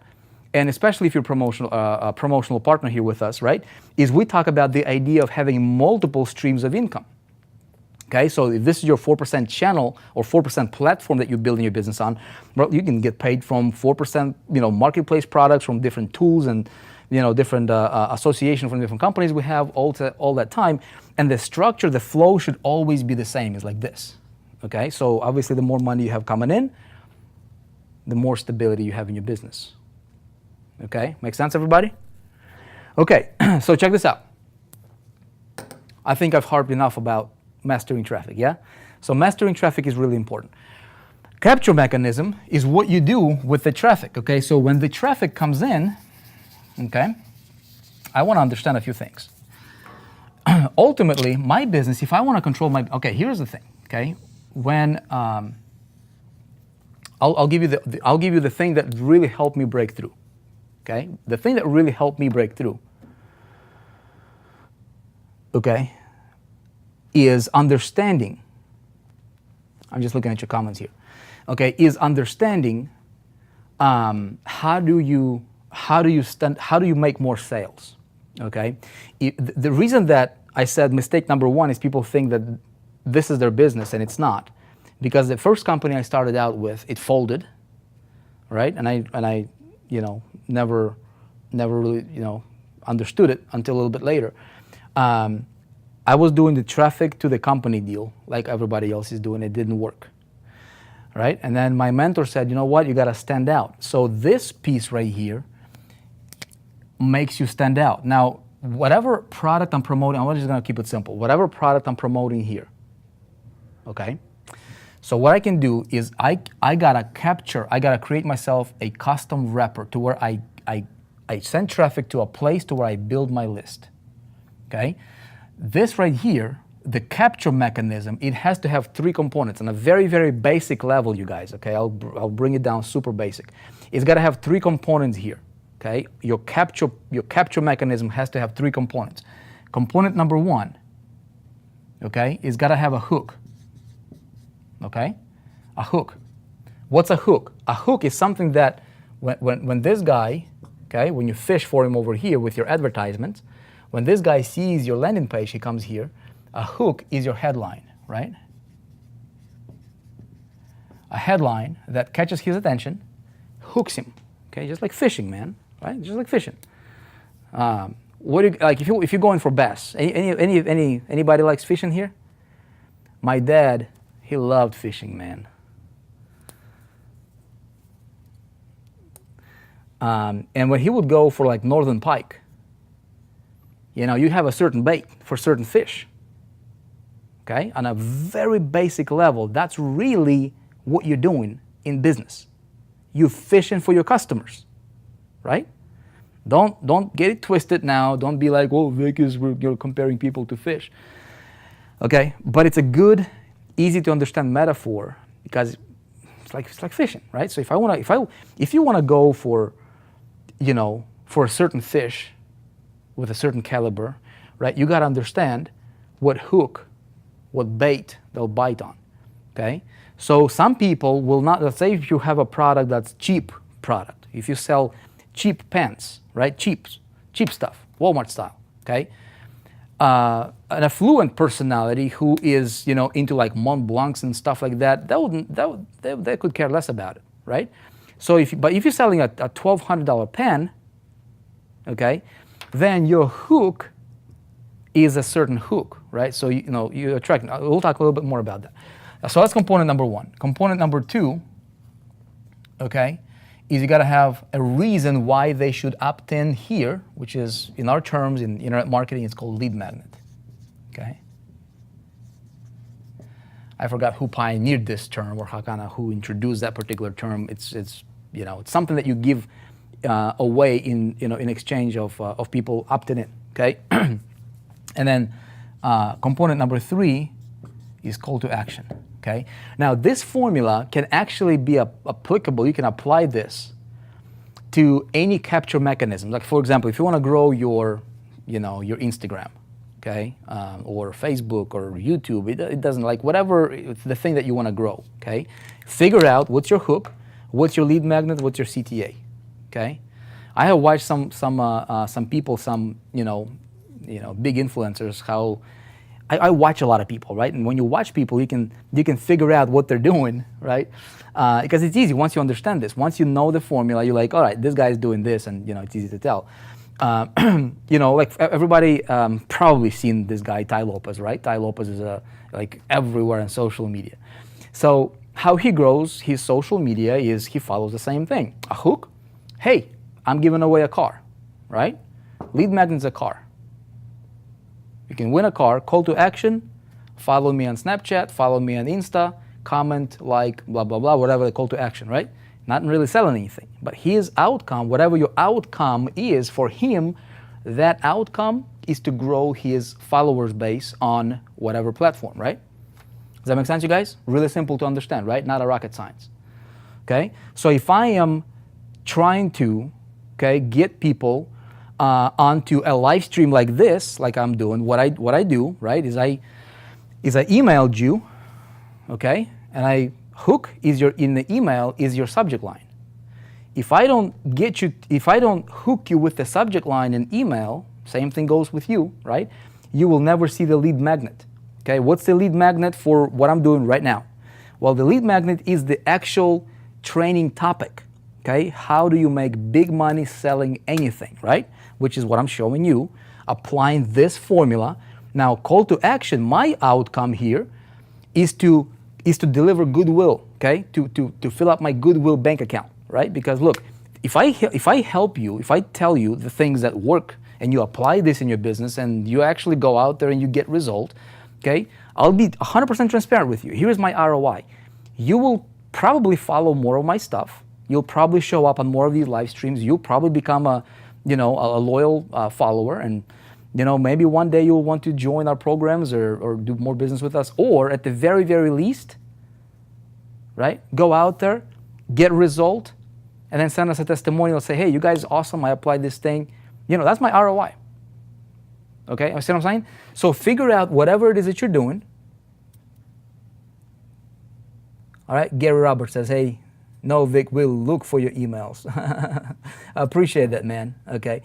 and especially if you're a promotional partner here with us, right, is we talk about the idea of having multiple streams of income. Okay, so if this is your 4% channel or 4% platform that you're building your business on, well, you can get paid from 4%, marketplace products from different tools and, different association from different companies we have all that time. And the structure, the flow should always be the same. It's like this. Okay, so obviously the more money you have coming in, the more stability you have in your business. Okay, make sense, everybody? Okay, so check this out. I think I've harped enough about mastering traffic, yeah? So mastering traffic is really important. Capture mechanism is what you do with the traffic, okay? So when the traffic comes in, okay, I want to understand a few things. Ultimately, my business, if I want to control okay, here's the thing, okay? When, I'll give you the thing that really helped me break through, okay? The thing that really helped me break through, okay, is understanding. I'm just looking at your comments here. Okay, is understanding how do you make more sales? Okay, the reason that I said mistake number one is people think that this is their business and it's not, because the first company I started out with, it folded, right? And I never really understood it until a little bit later. I was doing the traffic to the company deal like everybody else is doing. It didn't work, right? And then my mentor said, you know what, you got to stand out. So this piece right here makes you stand out. Now, whatever product I'm promoting, I'm just going to keep it simple. Whatever product I'm promoting here, okay? So what I can do is I got to create myself a custom wrapper to where I send traffic to a place to where I build my list, okay? This right here, the capture mechanism, it has to have three components on a very, very basic level, you guys, okay? I'll bring it down super basic. It's got to have three components here, okay? Your capture mechanism has to have three components. Component number one, okay, is got to have a hook, okay? A hook. What's a hook? A hook is something that when this guy, okay, when you fish for him over here with your advertisement, when this guy sees your landing page, he comes here, a hook is your headline, right? A headline that catches his attention, hooks him, okay? Just like fishing, man, right? Just like fishing. What do you, like if you're going for bass? Anybody likes fishing here? My dad, he loved fishing, man. And when he would go for like northern pike, you have a certain bait for certain fish, okay? On a very basic level, that's really what you're doing in business. You're fishing for your customers, right? Don't get it twisted now. Don't be like, oh, Vegas, you're comparing people to fish, okay? But it's a good, easy to understand metaphor because it's like fishing, right? So if you want to go for, for a certain fish with a certain caliber, right? You got to understand what hook, what bait they'll bite on, okay? So some people will not, let's say if you have a product that's cheap product, if you sell cheap pants, right? Cheap stuff, Walmart style, okay? An affluent personality who is, into like Mont Blancs and stuff like that, they could care less about it, right? So if you're selling a $1,200 pen, okay, then your hook is a certain hook, right? So you attract. We'll talk a little bit more about that. So that's component number one. Component number two, okay, is you got to have a reason why they should opt in here, which is in our terms in internet marketing, it's called lead magnet. Okay. I forgot who pioneered this term or who introduced that particular term. It's something that you give away in exchange of people opting in. Okay. And then component number three is call to action. Okay. Now this formula can actually be applicable. You can apply this to any capture mechanism. Like for example, if you want to grow your Instagram, okay, or Facebook or YouTube, it doesn't, like whatever the thing that you want to grow. Okay. Figure out what's your hook, what's your lead magnet, what's your CTA. Okay. I have watched some people, big influencers, how I watch a lot of people, right? And when you watch people, you can figure out what they're doing, right? Because it's easy once you understand this. Once you know the formula, you're like, all right, this guy's doing this, and it's easy to tell. Like everybody probably seen this guy Tai Lopez, right? Tai Lopez is like everywhere on social media. So how he grows his social media is he follows the same thing. A hook, hey, I'm giving away a car, right? Lead magnet's a car. You can win a car. Call to action, follow me on Snapchat, follow me on Insta, comment, like, blah, blah, blah, whatever the call to action, right? Not really selling anything. But his outcome, whatever your outcome is for him, that outcome is to grow his followers base on whatever platform, right? Does that make sense, you guys? Really simple to understand, right? Not a rocket science. Okay? So if I am trying to, get people onto a live stream like this, like I'm doing, what I do, right, is I emailed you, okay, and I hook in the email is your subject line. If I don't hook you with the subject line in email, same thing goes with you, right? You will never see the lead magnet. Okay, what's the lead magnet for what I'm doing right now? Well, the lead magnet is the actual training topic. Okay, how do you make big money selling anything, right? Which is what I'm showing you, applying this formula. Now, call to action, my outcome here is to deliver goodwill, okay? To fill up my goodwill bank account, right? Because look, if I help you, if I tell you the things that work and you apply this in your business and you actually go out there and you get result, okay? I'll be 100% transparent with you. Here is my ROI. You will probably follow more of my stuff. You'll probably show up on more of these live streams. You'll probably become a loyal follower, and maybe one day you'll want to join our programs or do more business with us, or at the very, very least, right? Go out there, get result, and then send us a testimonial. Say, hey, you guys awesome. I applied this thing. That's my ROI. Okay, you see what I'm saying? So figure out whatever it is that you're doing. All right, Gary Roberts says, hey, no, Vic, we'll look for your emails. I appreciate that, man. Okay,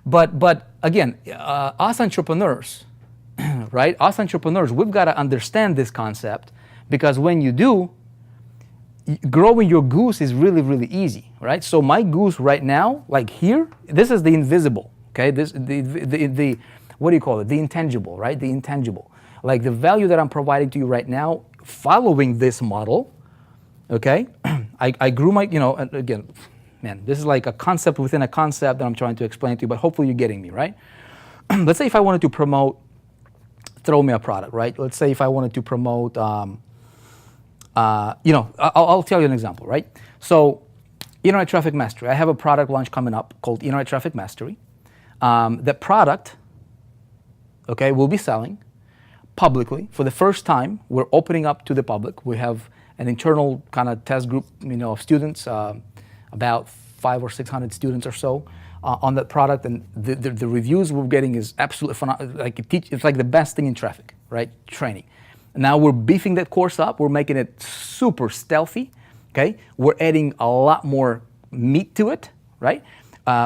but again, us entrepreneurs, right? Us entrepreneurs, we've got to understand this concept, because when you do, growing your goose is really, really easy, right? So my goose right now, like here, this is the invisible. Okay, this the what do you call it? The intangible, right? The intangible, like the value that I'm providing to you right now, following this model. Okay, I grew my, again, man, this is like a concept within a concept that I'm trying to explain to you, but hopefully you're getting me, right? Let's say if I wanted to promote, throw me a product, right? Let's say if I wanted to promote, I'll tell you an example, right? So, Internet Traffic Mastery. I have a product launch coming up called Internet Traffic Mastery. The product, okay, we'll be selling publicly. For the first time, we're opening up to the public. We have an internal kind of test group, of students, about 500 or 600 students or so on that product, and the reviews we're getting is absolutely phenomenal. Like it's like the best thing in traffic, right? Training. Now we're beefing that course up. We're making it super stealthy. Okay, we're adding a lot more meat to it, right?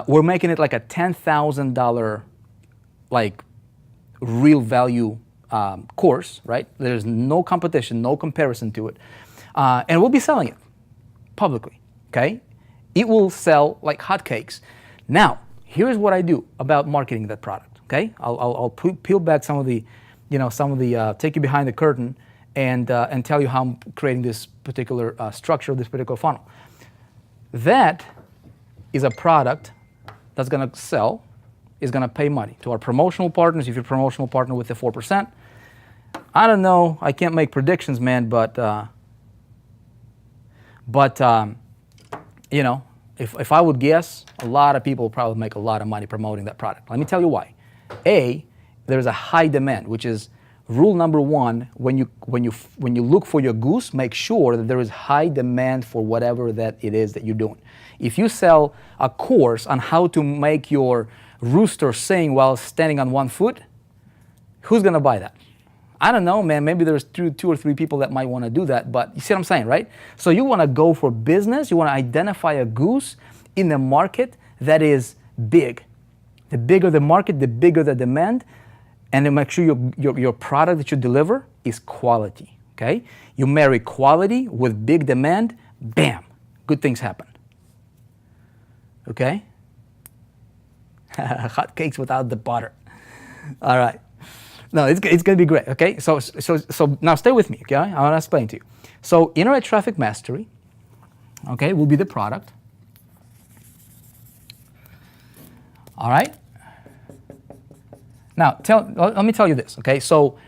We're making it like a $10,000 like real value course, right? There's no competition, no comparison to it. And we'll be selling it publicly, okay? It will sell like hotcakes. Now, here's what I do about marketing that product, okay? I'll peel back some of the, some of the take you behind the curtain and tell you how I'm creating this particular structure, this particular funnel. That is a product that's going to sell, is going to pay money to our promotional partners. If you're a promotional partner with the 4%, I don't know. I can't make predictions, man. But if I would guess, a lot of people will probably make a lot of money promoting that product. Let me tell you why. A, there's a high demand, which is rule number one. When you look for your goose, make sure that there is high demand for whatever that it is that you're doing. If you sell a course on how to make your rooster sing while standing on one foot, who's gonna buy that? I don't know, man. Maybe there's two or three people that might want to do that, but you see what I'm saying, right? So you want to go for business. You want to identify a goose in the market that is big. The bigger the market, the bigger the demand, and then make sure your product that you deliver is quality. Okay? You marry quality with big demand, bam, good things happen. Okay? Hot cakes without the butter. All right. No, it's going to be great, okay? So now stay with me, okay? I want to explain to you. So Internet Traffic Mastery, okay, will be the product. All right? Now, let me tell you this, okay? So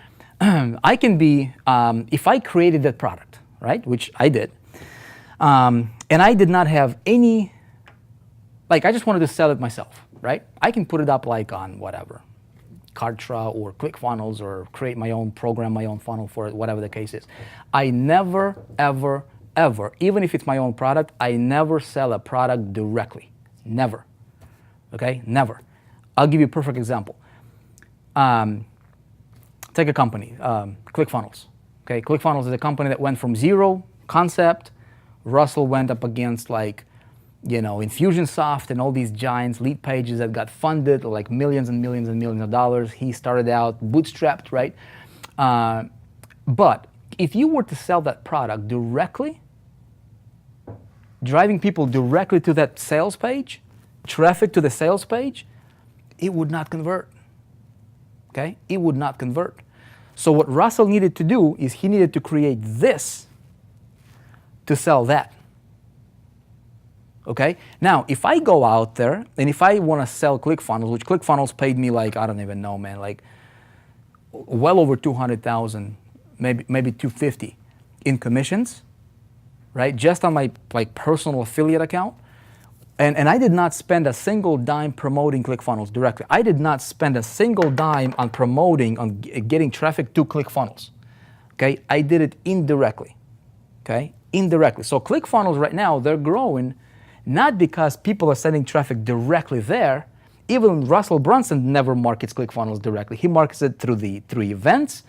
I can be, if I created that product, right, which I did, and I did not have any, like I just wanted to sell it myself, right? I can put it up like on whatever, Kartra or ClickFunnels, or create my own program, my own funnel for it, whatever the case is. I never, ever, ever, even if it's my own product, I never sell a product directly. Never. Okay? Never. I'll give you a perfect example. Take a company, ClickFunnels. Okay? ClickFunnels is a company that went from zero concept. Russell went up against Infusionsoft and all these giants, lead pages that got funded like millions and millions and millions of dollars. He started out bootstrapped, right? But if you were to sell that product directly, driving people directly to that sales page, traffic to the sales page, it would not convert. Okay? It would not convert. So what Russell needed to do is he needed to create this to sell that. Okay? Now, if I go out there and if I want to sell ClickFunnels, which ClickFunnels paid me like, I don't even know, man, like well over 200,000, maybe 250 in commissions, right? Just on my personal affiliate account. And I did not spend a single dime promoting ClickFunnels directly. I did not spend a single dime on promoting, on getting traffic to ClickFunnels. Okay? I did it indirectly. Okay? Indirectly. So ClickFunnels right now, they're growing not because people are sending traffic directly there. Even Russell Brunson never markets ClickFunnels directly. He markets it through events,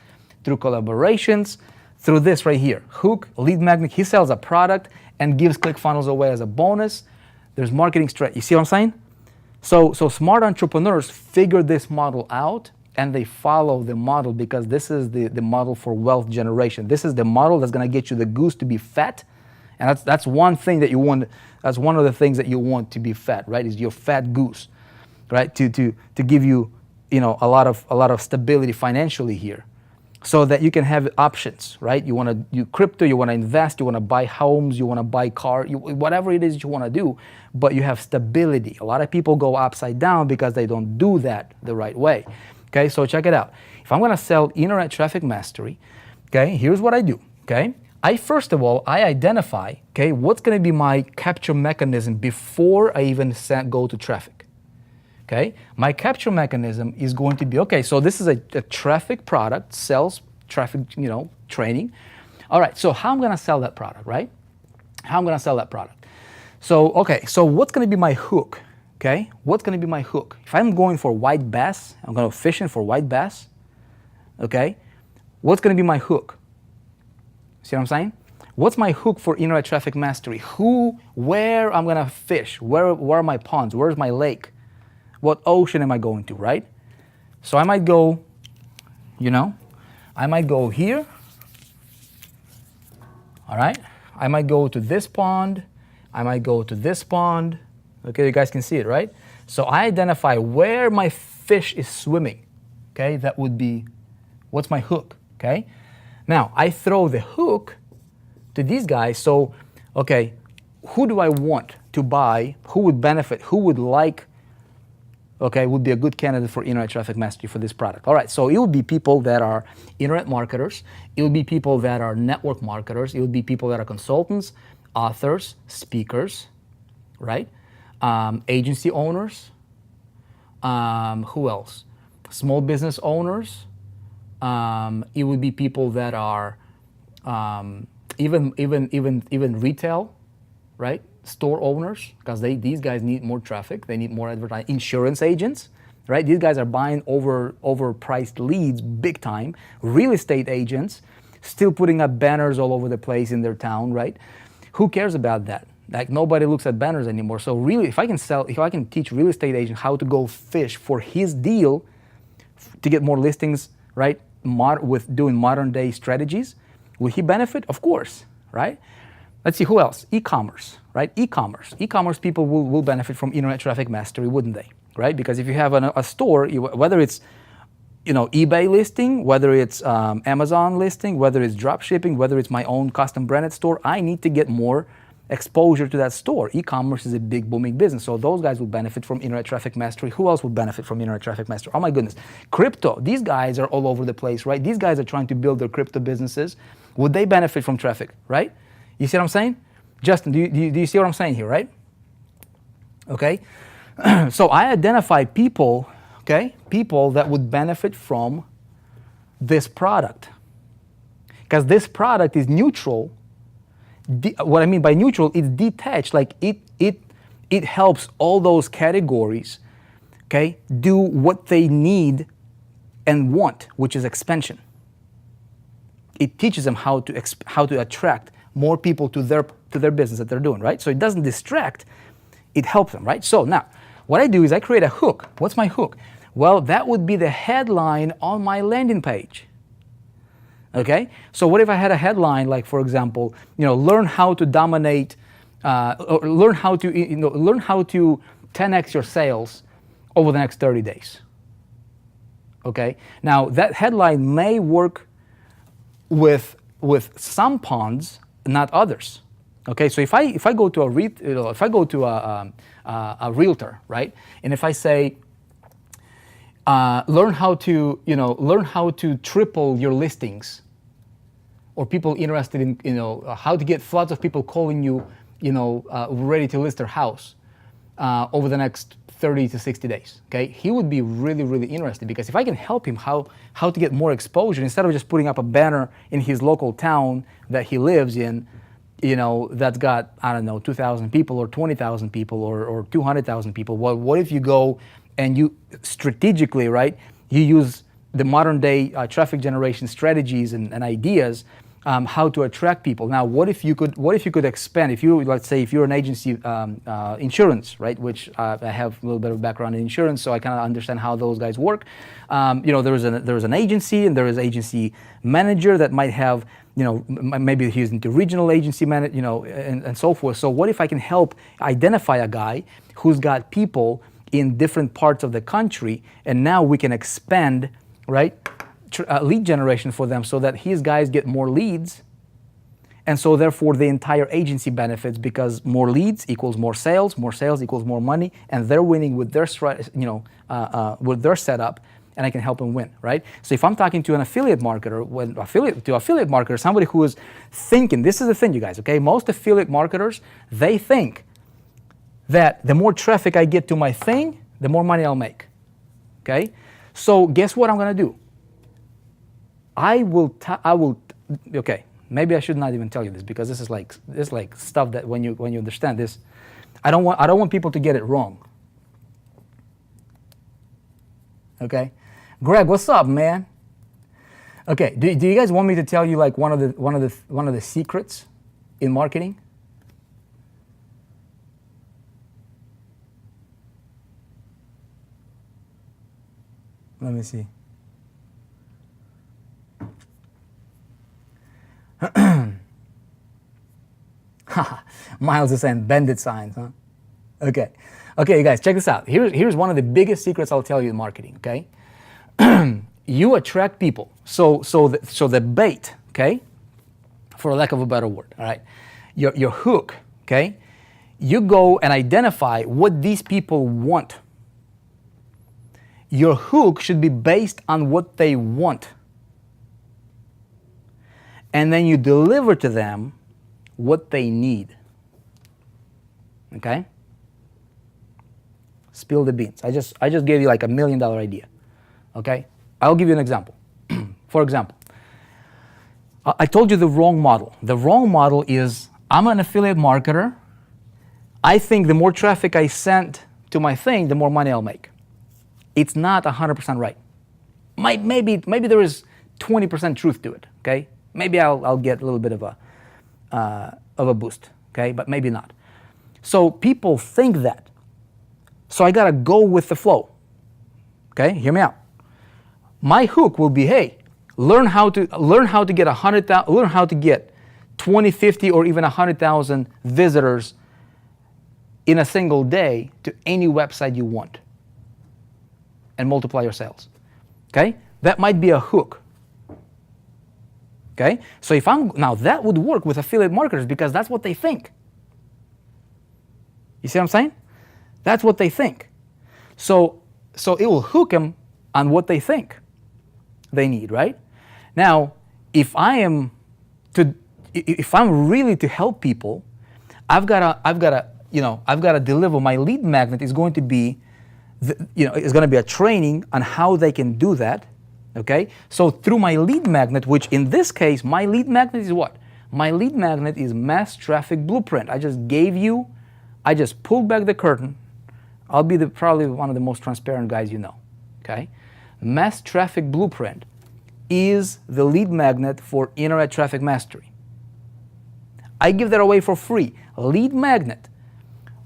through collaborations, through this right here. Hook, lead magnet. He sells a product and gives ClickFunnels away as a bonus. There's marketing strategy. You see what I'm saying? So smart entrepreneurs figure this model out and they follow the model because this is the model for wealth generation. This is the model that's going to get you the goose to be fat. And that's one thing that you want. That's one of the things that you want to be fat, right? Is your fat goose, right? To give you, a lot of stability financially here, so that you can have options, right? You want to do crypto, you want to invest, you want to buy homes, you want to buy cars, whatever it is you want to do, but you have stability. A lot of people go upside down because they don't do that the right way. Okay, so check it out. If I'm going to sell Internet Traffic Mastery, okay, here's what I do. Okay. First of all, I identify, okay, what's going to be my capture mechanism before I even go to traffic. Okay, my capture mechanism is going to be, okay, so this is a traffic product, sales traffic, training. All right, so how I'm going to sell that product, right? How I'm going to sell that product. So, okay, so what's going to be my hook? Okay, what's going to be my hook? If I'm going for white bass, I'm going to fishing for white bass. Okay, what's going to be my hook? See what I'm saying? What's my hook for Internet Traffic Mastery? Where I'm going to fish? Where are my ponds? Where's my lake? What ocean am I going to, right? So I might go, I might go here. All right? I might go to this pond. I might go to this pond. Okay, you guys can see it, right? So I identify where my fish is swimming. Okay, that would be What's my hook? Okay. Now I throw the hook to these guys. So, okay, who do I want to buy? Who would benefit? Who would like? Okay, would be a good candidate for internet traffic mastery for this product. All right, so it would be people that are internet marketers. It would be people that are network marketers. It would be people that are consultants, authors, speakers, right? Agency owners. Who else? Small business owners. It would be people that are even retail, right? Store owners, because these guys need more traffic. They need more advertising. Insurance agents, right? These guys are buying overpriced leads big time. Real estate agents, still putting up banners all over the place in their town, right? Who cares about that? Like nobody looks at banners anymore. So really, if I can teach real estate agent how to go fish for his deal to get more listings, right? With doing modern day strategies, will he benefit? Of course, right? Let's see, who else? E-commerce, right? E-commerce people will benefit from internet traffic mastery, wouldn't they? Right? Because if you have a store, whether it's eBay listing, whether it's Amazon listing, whether it's drop shipping, whether it's my own custom branded store, I need to get more exposure to that store. E-commerce is a big booming business, so those guys will benefit from internet traffic mastery. Who else will benefit from internet traffic mastery? Oh my goodness, crypto. These guys are all over the place, right? These guys are trying to build their crypto businesses. Would they benefit from traffic, right? You see what I'm saying? Justin, do you see what I'm saying here, right? Okay, so I identify people, okay, people that would benefit from this product. Because this product is neutral. What I mean by neutral, it's detached, like it helps all those categories, okay, do what they need and want, which is expansion. It teaches them how to attract more people to their business that they're doing, right? So it doesn't distract, it helps them, right? So now, what I do is I create a hook. What's my hook? Well, that would be the headline on my landing page. Okay? So what if I had a headline like, for example, learn how to dominate, or learn how to 10x your sales over the next 30 days. Okay? Now that headline may work with some ponds, not others. Okay, so if I go to a realtor, right, and if I say learn how to triple your listings, or people interested in how to get floods of people calling you, ready to list their house over the next 30 to 60 days. Okay, he would be really, really interested, because if I can help him how to get more exposure, instead of just putting up a banner in his local town that he lives in, that's got, I don't know, 2,000 people or 20,000 people or 200,000 people. Well, what if you go and you strategically, right, you use the modern day traffic generation strategies and ideas, how to attract people. Now, what if you could expand? Let's say you're an agency, insurance, right? Which I have a little bit of background in insurance, so I kind of understand how those guys work. There's an agency, and there is agency manager that might have, maybe he's into regional agency manager, and so forth. So what if I can help identify a guy who's got people in different parts of the country, and now we can expand, right? Lead generation for them, so that his guys get more leads, and so therefore the entire agency benefits, because more leads equals more sales equals more money, and they're winning with their with their setup, and I can help them win, right? So if I'm talking to an affiliate marketer, affiliate marketer, somebody who is thinking, this is the thing, you guys, okay? Most affiliate marketers, they think that the more traffic I get to my thing, the more money I'll make, okay? So guess what I'm gonna do? I will, okay, maybe I should not even tell you this, because this is like stuff that when you understand this, I don't want people to get it wrong. Okay, Greg, what's up, man? Okay, do you guys want me to tell you like one of the secrets in marketing? Let me see. Miles is saying bandit signs, huh? Okay, you guys, check this out. Here's one of the biggest secrets I'll tell you in marketing, okay? you attract people. So the bait, okay, for lack of a better word, all right, your hook, okay, you go and identify what these people want. Your hook should be based on what they want. And then you deliver to them what they need. Okay? Spill the beans. I just gave you like $1 million idea. Okay? I'll give you an example. For example, I told you the wrong model. The wrong model is, I'm an affiliate marketer. I think the more traffic I send to my thing, the more money I'll make. It's not 100% right. Maybe there is 20% truth to it. Okay? Maybe I'll get a little bit of a boost. Okay? But maybe not. So people think that. So I gotta go with the flow. Okay? Hear me out. My hook will be, hey, learn how to get 100,000, learn how to get 20, 50, or even 100,000 visitors in a single day to any website you want, and multiply your sales. Okay? That might be a hook. Okay? So now that would work with affiliate marketers because that's what they think. You see what I'm saying? That's what they think. So it will hook them on what they think they need, right? Now, if I'm really to help people, I've gotta deliver. My lead magnet is going to be, is going to be a training on how they can do that. Okay? So through my lead magnet, which in this case, my lead magnet is what? My lead magnet is Mass Traffic Blueprint. I just pulled back the curtain. I'll be probably one of the most transparent guys you know. Okay? Mass Traffic Blueprint is the lead magnet for Internet Traffic Mastery. I give that away for free. Lead magnet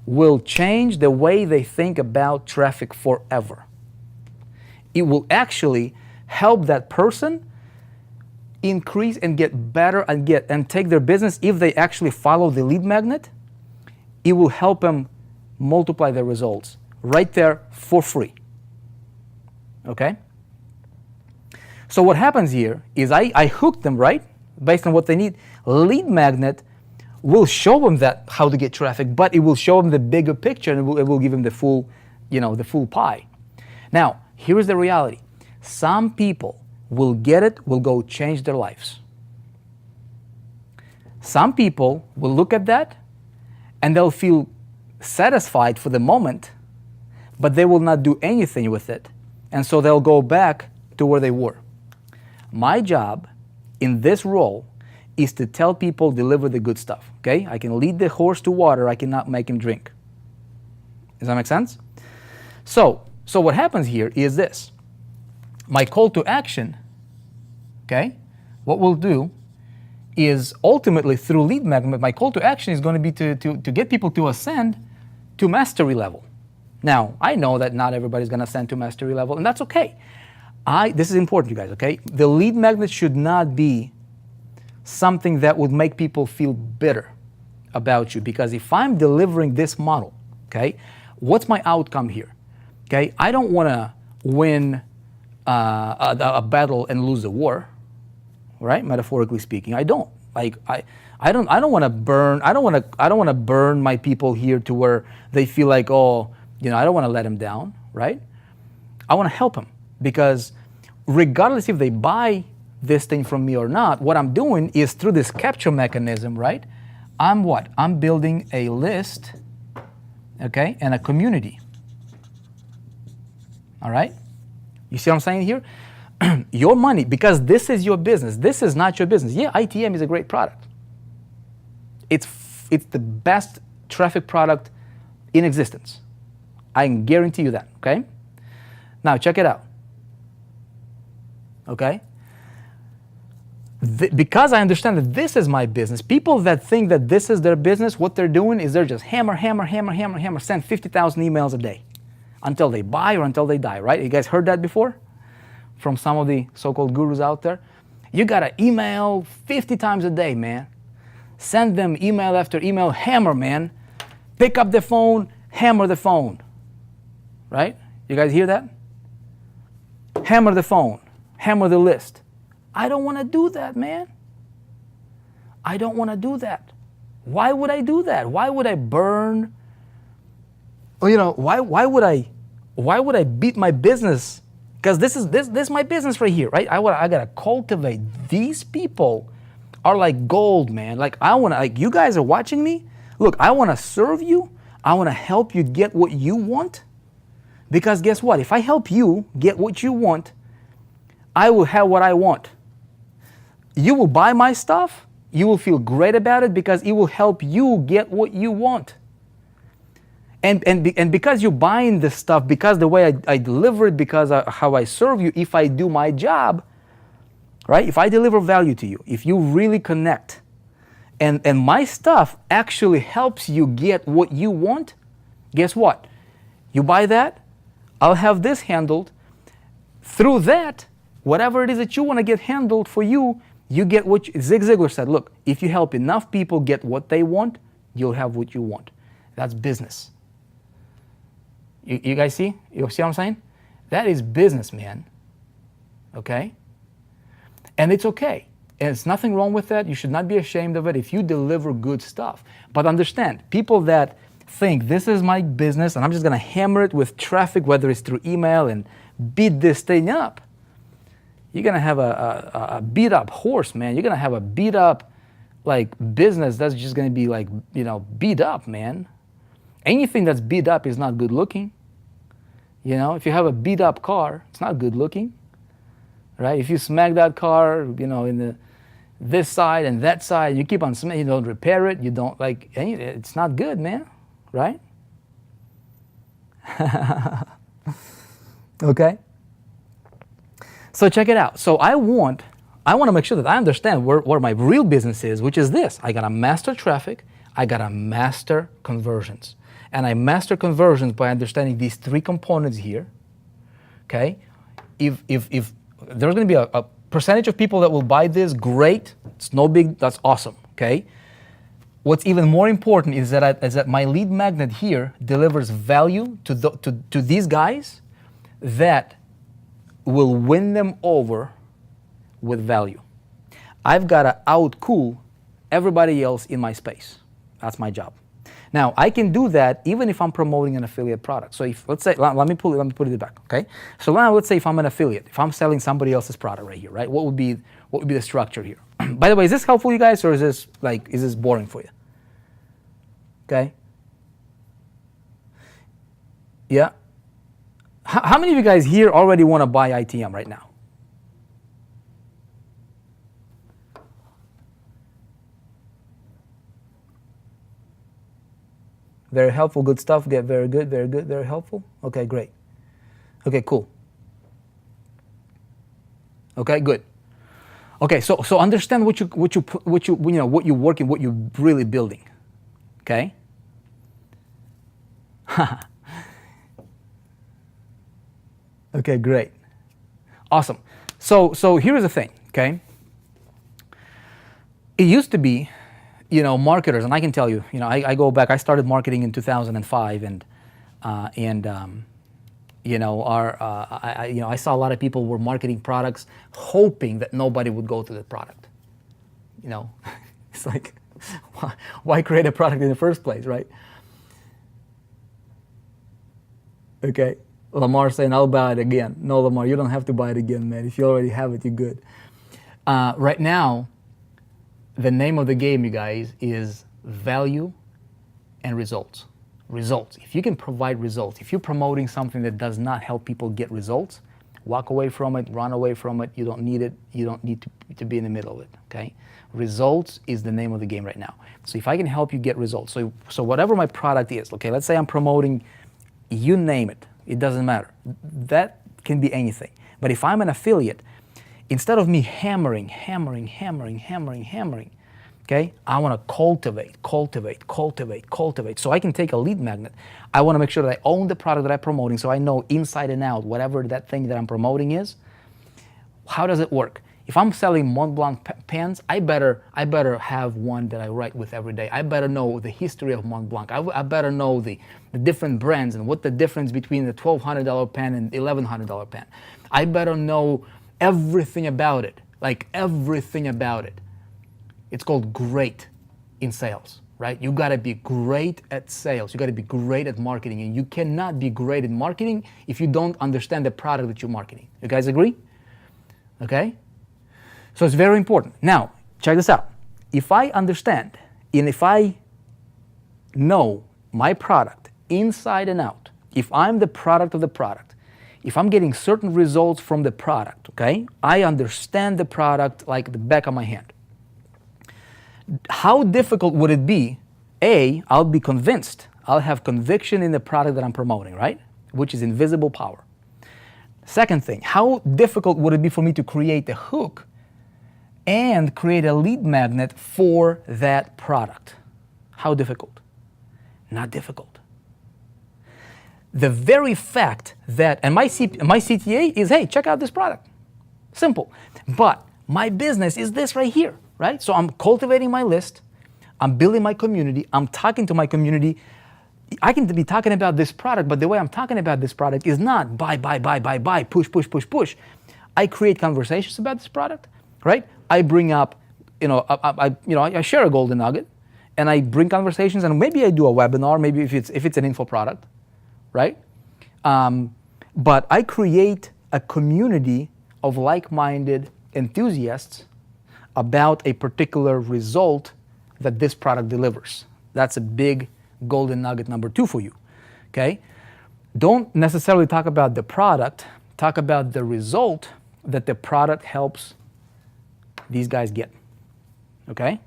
will change the way they think about traffic forever. It will actually help that person increase and get better and take their business. If they actually follow the lead magnet, it will help them multiply their results right there for free. Okay? So what happens here is I hook them, right, based on what they need. Lead magnet will show them how to get traffic, but it will show them the bigger picture, and it will give them the full pie. Now, here is the reality. Some people will get it, will go change their lives. Some people will look at that and they'll feel satisfied for the moment, but they will not do anything with it. And so they'll go back to where they were. My job in this role is to tell people, deliver the good stuff. Okay? I can lead the horse to water, I cannot make him drink. Does that make sense? So what happens here is this. My call to action, okay, what we'll do is ultimately through lead magnet, my call to action is going to be to get people to ascend to mastery level. Now, I know that not everybody's going to ascend to mastery level, and that's okay. This is important, you guys, okay? The lead magnet should not be something that would make people feel bitter about you, because if I'm delivering this model, okay, what's my outcome here? Okay, I don't want to win a battle and lose the war, right? Metaphorically speaking, I don't. Like I don't want to burn. I don't want to burn my people here to where they feel like, oh, I don't want to let them down, right? I want to help them, because regardless if they buy this thing from me or not, what I'm doing is through this capture mechanism, right? I'm building a list, okay, and a community. All right? You see what I'm saying here? Your money, because this is your business. This is not your business. Yeah, ITM is a great product. It's the best traffic product in existence. I can guarantee you that, okay? Now, check it out. Okay? Because I understand that this is my business, people that think that this is their business, what they're doing is they're just hammer, send 50,000 emails a day until they buy or until they die, right? You guys heard that before from some of the so-called gurus out there? You gotta email 50 times a day, man. Send them email after email, hammer, man. Pick up the phone, hammer the phone, right? You guys hear that? Hammer the phone, hammer the list. I don't want to do that, man. I don't want to do that. Why would I do that? Why would I burn? Why would I beat my business? Because this is my business right here, right? I gotta cultivate. These people are like gold, man. Like you guys are watching me. Look, I want to serve you. I want to help you get what you want. Because guess what? If I help you get what you want, I will have what I want. You will buy my stuff. You will feel great about it because it will help you get what you want. And because you're buying this stuff, because the way I deliver it, because how I serve you, if I do my job, right? If I deliver value to you, if you really connect, and my stuff actually helps you get what you want, guess what? You buy that, I'll have this handled. Through that, whatever it is that you want to get handled for you, you get what Zig Ziglar said, look, if you help enough people get what they want, you'll have what you want. That's business. You guys see? You see what I'm saying? That is business, man. Okay? And it's okay. And there's nothing wrong with that. You should not be ashamed of it if you deliver good stuff. But understand, people that think this is my business and I'm just going to hammer it with traffic, whether it's through email, and beat this thing up, you're going to have a beat up horse, man. You're going to have a beat up business that's just going to be beat up, man. Anything that's beat up is not good looking. If you have a beat up car, it's not good looking, right? If you smack that car, in this side and that side, you keep on smacking, you don't repair it, you don't it's not good, man, right? Okay? So check it out. So I want to make sure that I understand where my real business is, which is this. I got to master traffic. I got to master conversions. And I master conversions by understanding these three components here, okay? If there's going to be a percentage of people that will buy this, great. It's no big, that's awesome, okay? What's even more important is that my lead magnet here delivers value to these guys that will win them over with value. I've got to outcool everybody else in my space. That's my job. Now, I can do that even if I'm promoting an affiliate product. So if, let's say, let me put it back, okay? So now let's say if I'm an affiliate, if I'm selling somebody else's product right here, right? What would be the structure here? By the way, is this helpful, you guys, or is this boring for you? Okay? Yeah? How many of you guys here already want to buy ITM right now? Very helpful, good stuff. Get very good, very helpful. Okay, great. Okay, cool. Okay, good. Okay, so understand what you're working, what you're really building. Okay. Okay, great. Awesome. So here's the thing. Okay. It used to be, marketers, and I can tell you, I go back. I started marketing in 2005, I saw a lot of people were marketing products, hoping that nobody would go to the product. It's like, why create a product in the first place, right? Okay, Lamar saying, I'll buy it again. No, Lamar, you don't have to buy it again, man. If you already have it, you're good. Right now, the name of the game, you guys, is value and results. Results. If you can provide results, if you're promoting something that does not help people get results, walk away from it, run away from it. You don't need it. You don't need to be in the middle of it, okay? Results is the name of the game right now. So if I can help you get results, so whatever my product is, okay, let's say I'm promoting, you name it, it doesn't matter. That can be anything. But if I'm an affiliate, instead of me hammering, okay, I want to cultivate. So I can take a lead magnet. I want to make sure that I own the product that I'm promoting, so I know inside and out whatever that thing that I'm promoting is. How does it work? If I'm selling Mont Blanc pens, I better have one that I write with every day. I better know the history of Mont Blanc. I better know the different brands and what the difference between the $1,200 pen and $1,100 pen. I better know everything about it, like everything about it. It's called great in sales, right? You gotta be great at sales. You gotta be great at marketing. And you cannot be great at marketing if you don't understand the product that you're marketing. You guys agree? Okay? So it's very important. Now, check this out. If I understand and if I know my product inside and out, if I'm the product of the product, if I'm getting certain results from the product, okay, I understand the product like the back of my hand. How difficult would it be? A, I'll be convinced. I'll have conviction in the product that I'm promoting, right? Which is invisible power. Second thing, how difficult would it be for me to create a hook and create a lead magnet for that product? How difficult? Not difficult. The very fact that, and my CTA is, hey, check out this product. Simple. But my business is this right here, right? So I'm cultivating my list, I'm building my community, I'm talking to my community. I can be talking about this product, but the way I'm talking about this product is not buy, push. I create conversations about this product, right? I bring up, I share a golden nugget, and I bring conversations, and maybe I do a webinar, maybe if it's an info product, right? But I create a community of like-minded enthusiasts about a particular result that this product delivers. That's a big golden nugget number 2 for you, okay? Don't necessarily talk about the product, talk about the result that the product helps these guys get, okay?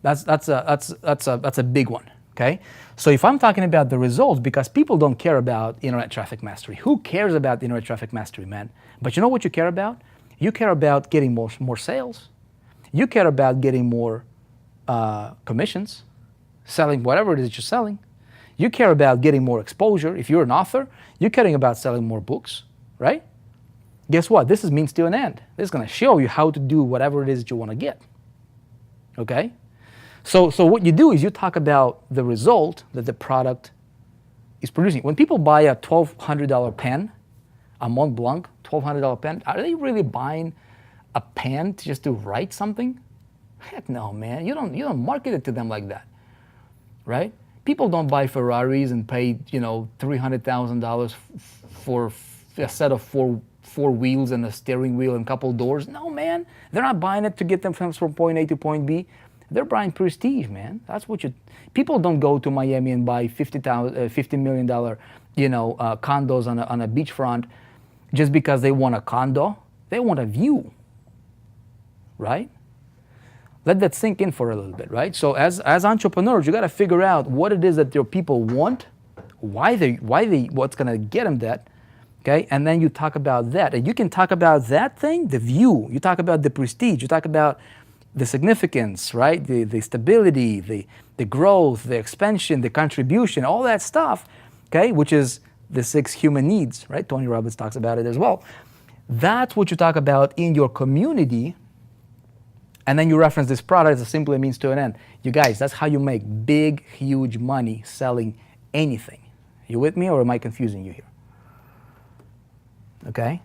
That's a big one, okay? So if I'm talking about the results, because people don't care about internet traffic mastery. Who cares about internet traffic mastery, man? But you know what you care about? You care about getting more sales. You care about getting more commissions, selling whatever it is you're selling. You care about getting more exposure. If you're an author, you're caring about selling more books, right? Guess what? This is means to an end. This is going to show you how to do whatever it is that you want to get, okay? So what you do is you talk about the result that the product is producing. When people buy a $1,200 pen, a Mont Blanc $1,200 pen, are they really buying a pen just to write something? Heck no, man. You don't market it to them like that, right? People don't buy Ferraris and pay $300,000 for a set of four wheels and a steering wheel and a couple doors. No, man. They're not buying it to get them from point A to point B. They're buying prestige, man. That's what people don't go to Miami and buy $50 million, condos on a beachfront just because they want a condo. They want a view, right? Let that sink in for a little bit, right? So as entrepreneurs, you got to figure out what it is that your people want, what's going to get them that, okay? And then you talk about that. And you can talk about that thing, the view. You talk about the prestige. You talk about the significance, right? The stability, the growth, the expansion, the contribution, all that stuff, okay? Which is the 6 human needs, right? Tony Robbins talks about it as well. That's what you talk about in your community, and then you reference this product as a simply means to an end. You guys, that's how you make big, huge money selling anything. You with me, or am I confusing you here? Okay?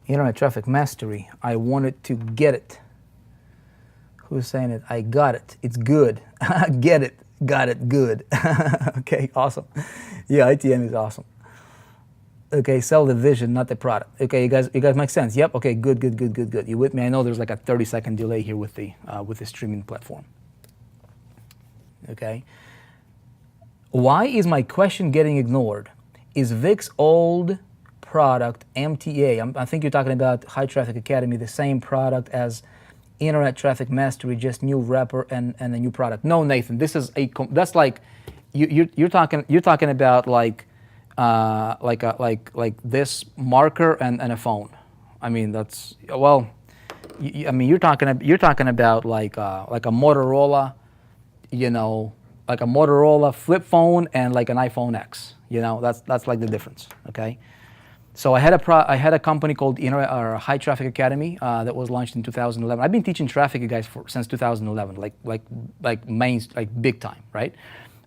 Internet traffic mastery. I wanted to get it. Who's saying it? I got it. It's good. Get it. Got it. Good. Okay, awesome. Yeah, ITM is awesome. Okay, sell the vision, not the product. Okay, you guys make sense? Yep. Okay, good. You with me? I know there's like a 30-second delay here with the streaming platform. Okay. Why is my question getting ignored? Is Vic's old product MTA? I think you're talking about High Traffic Academy, the same product as Internet Traffic Mastery, just new wrapper and a new product. No, Nathan, this is that's like you're talking about like this marker and a phone. I mean that's you're talking about like a Motorola, like a Motorola flip phone and like an iPhone X. That's like the difference. Okay. So I had a company called our High Traffic Academy that was launched in 2011. I've been teaching traffic, you guys, since 2011, like big time, right?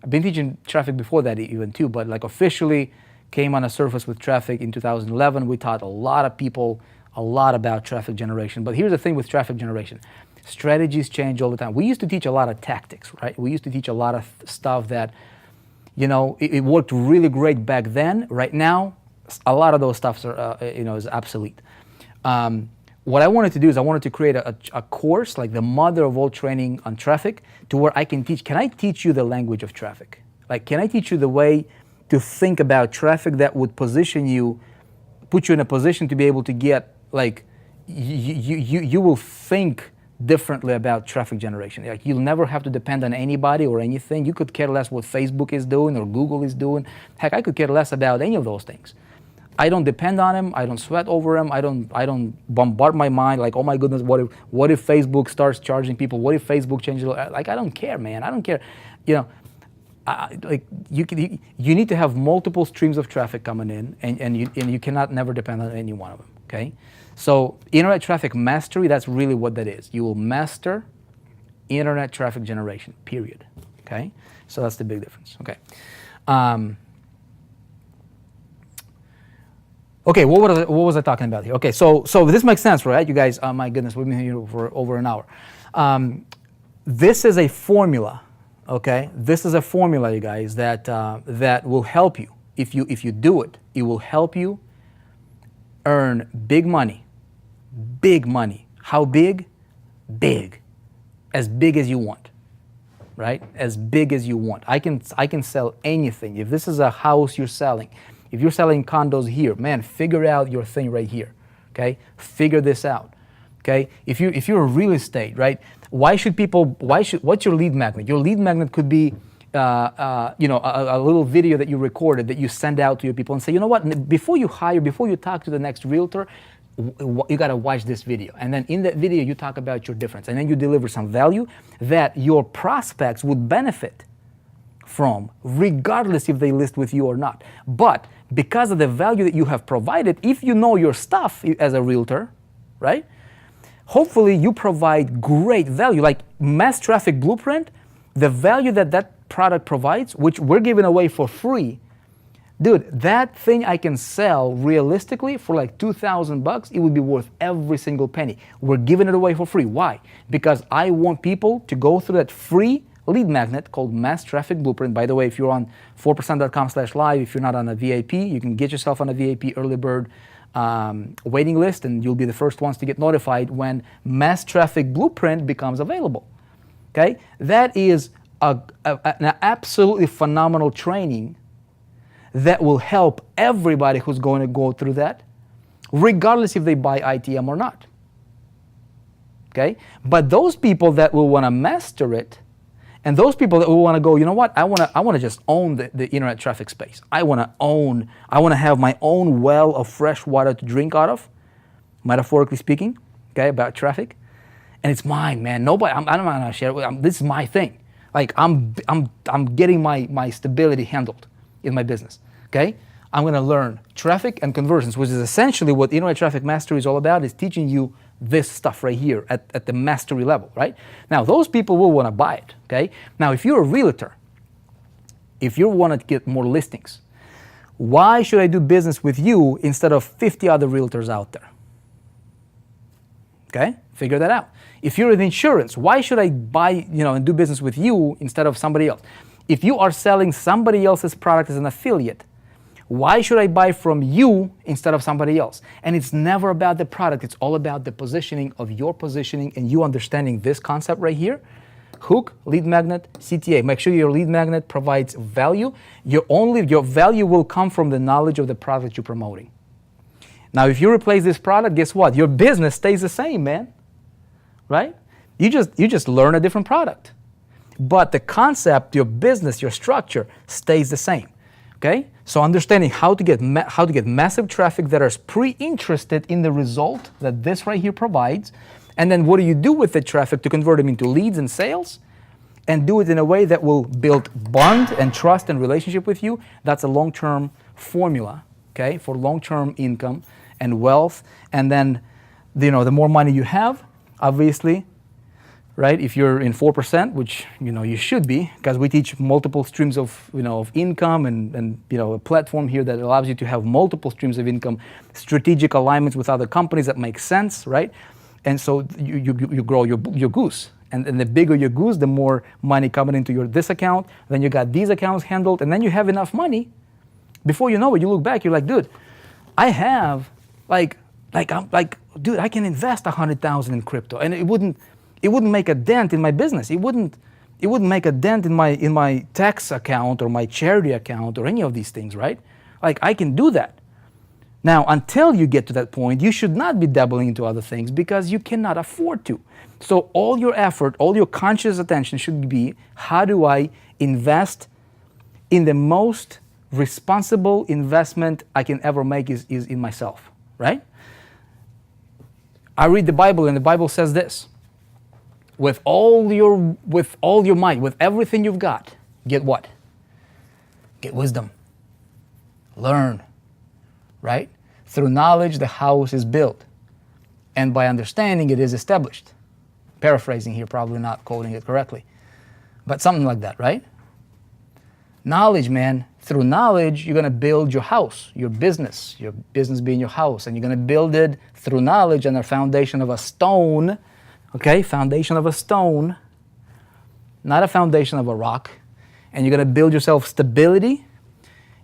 I've been teaching traffic before that even too, but like officially came on a surface with traffic in 2011. We taught a lot of people a lot about traffic generation. But here's the thing with traffic generation. Strategies change all the time. We used to teach a lot of tactics, right? We used to teach a lot of stuff that, you know, it worked really great back then. Right now, a lot of those stuff are, is obsolete. What I wanted to do is I wanted to create a course, like the mother of all training on traffic, to where I can teach. Can I teach you the language of traffic? Like, can I teach you the way to think about traffic that would position you, put you in a position to be able to get, like, you will think differently about traffic generation. Like, you'll never have to depend on anybody or anything. You could care less what Facebook is doing or Google is doing. Heck, I could care less about any of those things. I don't depend on them. I don't sweat over them. I don't bombard my mind like, oh my goodness, what if Facebook starts charging people? What if Facebook changes? Like, I don't care, man. I don't care. You know, you need to have multiple streams of traffic coming in, and you cannot never depend on any one of them. Okay, so internet traffic mastery. That's really what that is. You will master internet traffic generation. Period. Okay, so that's the big difference. Okay. Okay, what was I talking about here? Okay, so this makes sense, right? You guys, my goodness, we've been here for over an hour. This is a formula, okay? This is a formula, you guys, that will help you. If you do it, it will help you earn big money. Big money. How big? Big. As big as you want, right? As big as you want. I can sell anything. If this is a house you're selling, if you're selling condos here, man, figure out your thing right here, okay? Figure this out, okay? If you're a real estate, right? What's your lead magnet? Your lead magnet could be, a little video that you recorded that you send out to your people and say, you know what? Before you talk to the next realtor, you gotta watch this video. And then in that video, you talk about your difference, and then you deliver some value that your prospects would benefit from, regardless if they list with you or not. But because of the value that you have provided, if you know your stuff as a realtor, right? Hopefully you provide great value. Like Mass Traffic Blueprint, the value that product provides, which we're giving away for free, dude, that thing I can sell realistically for like $2,000. It would be worth every single penny. We're giving it away for free. Why? Because I want people to go through that free lead magnet called Mass Traffic Blueprint. By the way, if you're on 4percent.com/live, if you're not on a VIP, you can get yourself on a VIP early bird waiting list, and you'll be the first ones to get notified when Mass Traffic Blueprint becomes available. Okay, that is an absolutely phenomenal training that will help everybody who's going to go through that, regardless if they buy ITM or not. Okay, but those people that will want to master it, and those people that will want to go, you know what? I want to just own the internet traffic space. I want to have my own well of fresh water to drink out of, metaphorically speaking, okay, about traffic. And it's mine, man. Nobody, I'm not going to share it. This is my thing. Like I'm getting my stability handled in my business, okay? I'm going to learn traffic and conversions, which is essentially what internet traffic mastery is all about, is teaching you this stuff right here at the mastery level, right? Now, those people will want to buy it, okay? Now, if you're a realtor, if you want to get more listings, why should I do business with you instead of 50 other realtors out there? Okay, figure that out. If you're in insurance, why should I buy, and do business with you instead of somebody else? If you are selling somebody else's product as an affiliate, why should I buy from you instead of somebody else? And it's never about the product. It's all about the positioning of your positioning and you understanding this concept right here. Hook, lead magnet, CTA. Make sure your lead magnet provides value. Your value will come from the knowledge of the product you're promoting. Now, if you replace this product, guess what? Your business stays the same, man. Right? You just learn a different product. But the concept, your business, your structure stays the same. Okay? So understanding how to get massive traffic that is pre-interested in the result that this right here provides, and then what do you do with the traffic to convert them into leads and sales, and do it in a way that will build bond and trust and relationship with you. That's a long-term formula, okay, for long-term income and wealth. And then, the more money you have, obviously, right? If you're in 4%, which you should be, because we teach multiple streams of of income and a platform here that allows you to have multiple streams of income, strategic alignments with other companies that make sense, right? And so you grow your goose, and the bigger your goose, the more money coming into this account. Then you got these accounts handled, and then you have enough money. Before you know it, you look back, you're like, dude, I have dude, I can invest $100,000 in crypto, and it wouldn't make a dent in my business. It wouldn't make a dent in my tax account or my charity account or any of these things, right? Like, I can do that. Now, until you get to that point, you should not be dabbling into other things because you cannot afford to. So all your effort, all your conscious attention should be, how do I invest in the most responsible investment I can ever make is in myself, right? I read the Bible, and the Bible says this: with all your might, with everything you've got, get what? Get wisdom. Learn, right? Through knowledge, the house is built, and by understanding, it is established. Paraphrasing here, probably not quoting it correctly, but something like that, right? Knowledge, man. Through knowledge, you're going to build your house, your business being your house, and you're going to build it through knowledge on a foundation of a stone, okay? Foundation of a stone, not a foundation of a rock. And you're going to build yourself stability.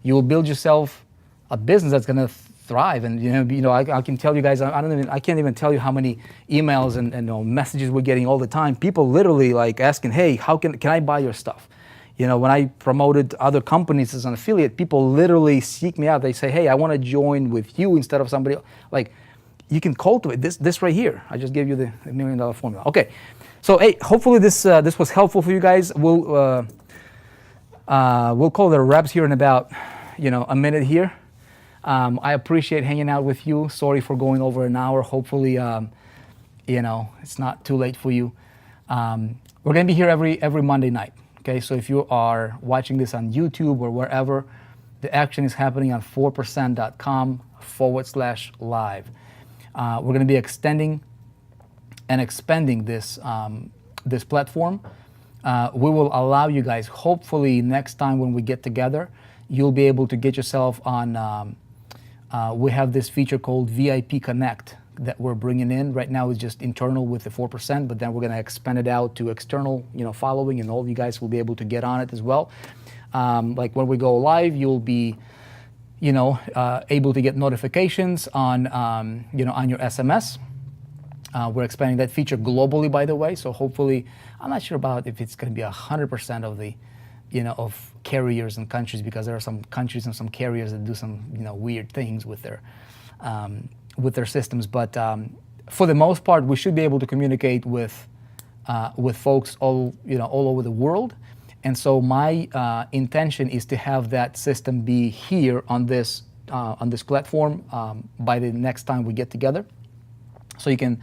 You will build yourself a business that's going to thrive. And I can tell you guys, I can't even tell you how many emails and messages we're getting all the time. People literally like asking, hey, how can I buy your stuff? When I promoted other companies as an affiliate, people literally seek me out. They say, hey, I want to join with you instead of somebody else. Like, you can cultivate this right here. I just gave you the $1 million formula. Okay, so hey, hopefully this was helpful for you guys. We'll call it a wraps here in about a minute here. I appreciate hanging out with you. Sorry for going over an hour. Hopefully, it's not too late for you. We're gonna be here every Monday night. Okay, so if you are watching this on YouTube or wherever, the action is happening on 4percent.com/live. We're going to be extending and expanding this platform. We will allow you guys, hopefully next time when we get together, you'll be able to get yourself on, we have this feature called VIP Connect that we're bringing in. Right now it's just internal with the 4%, but then we're going to expand it out to external, following, and all of you guys will be able to get on it as well. Like when we go live, you'll be, able to get notifications on, on your SMS. We're expanding that feature globally, by the way. So hopefully, I'm not sure about if it's going to be 100% of the, of carriers and countries, because there are some countries and some carriers that do some, weird things with their systems. But for the most part, we should be able to communicate with folks all over the world. And so my intention is to have that system be here on this platform by the next time we get together. So you can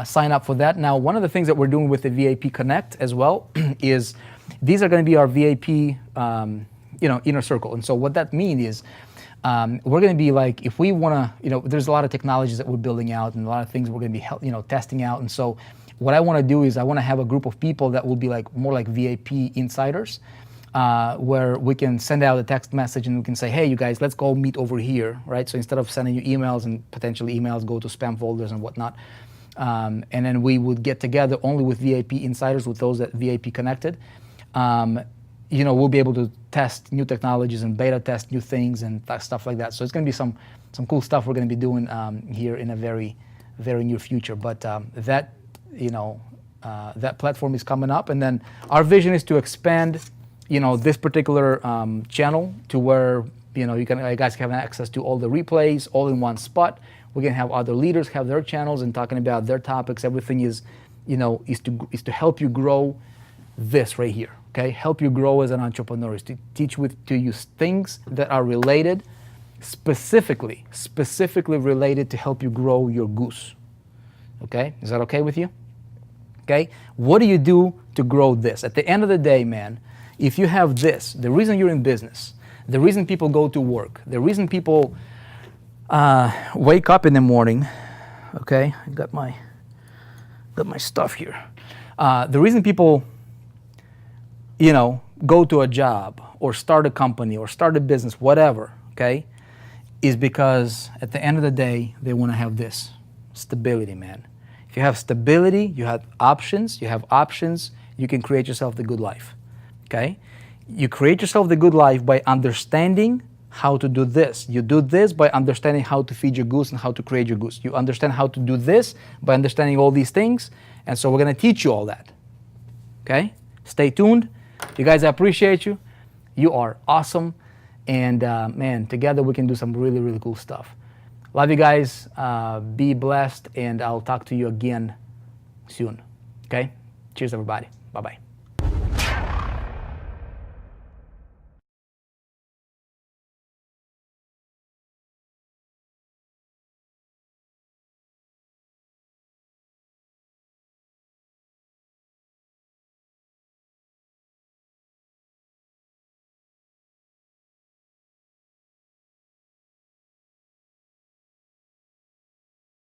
sign up for that. Now, one of the things that we're doing with the VIP Connect as well is these are going to be our VIP inner circle. And so what that means is we're going to be like, if we want to, there's a lot of technologies that we're building out and a lot of things we're going to be testing out. And so what I want to do is I want to have a group of people that will be like more like VIP insiders, where we can send out a text message and we can say, hey, you guys, let's go meet over here, right? So instead of sending you emails and potentially emails go to spam folders and whatnot, and then we would get together only with VIP insiders, with those that VIP connected. We'll be able to test new technologies and beta test new things and stuff like that. So it's going to be some cool stuff we're going to be doing here in a very, very near future. But that platform is coming up, and then our vision is to expand, this particular channel to where you guys can have access to all the replays all in one spot. We can have other leaders have their channels and talking about their topics. Everything is to help you grow this right here. Okay, help you grow as an entrepreneur, is to teach to use things that are related, specifically related to help you grow your goose. Okay, is that okay with you? Okay, what do you do to grow this? At the end of the day, man, if you have this, the reason you're in business, the reason people go to work, the reason people Wake up in the morning. Okay, I got my stuff here. The reason people, go to a job or start a company or start a business, whatever, okay, is because at the end of the day, they want to have this stability, man. If you have stability, you have options. You can create yourself the good life, okay? You create yourself the good life by understanding how to do this. You do this by understanding how to feed your goose and how to create your goose. You understand how to do this by understanding all these things. And so we're going to teach you all that, okay? Stay tuned. You guys, I appreciate you. You are awesome. And man, together we can do some really, really cool stuff. Love you guys. Be blessed. And I'll talk to you again soon. Okay? Cheers, everybody. Bye-bye.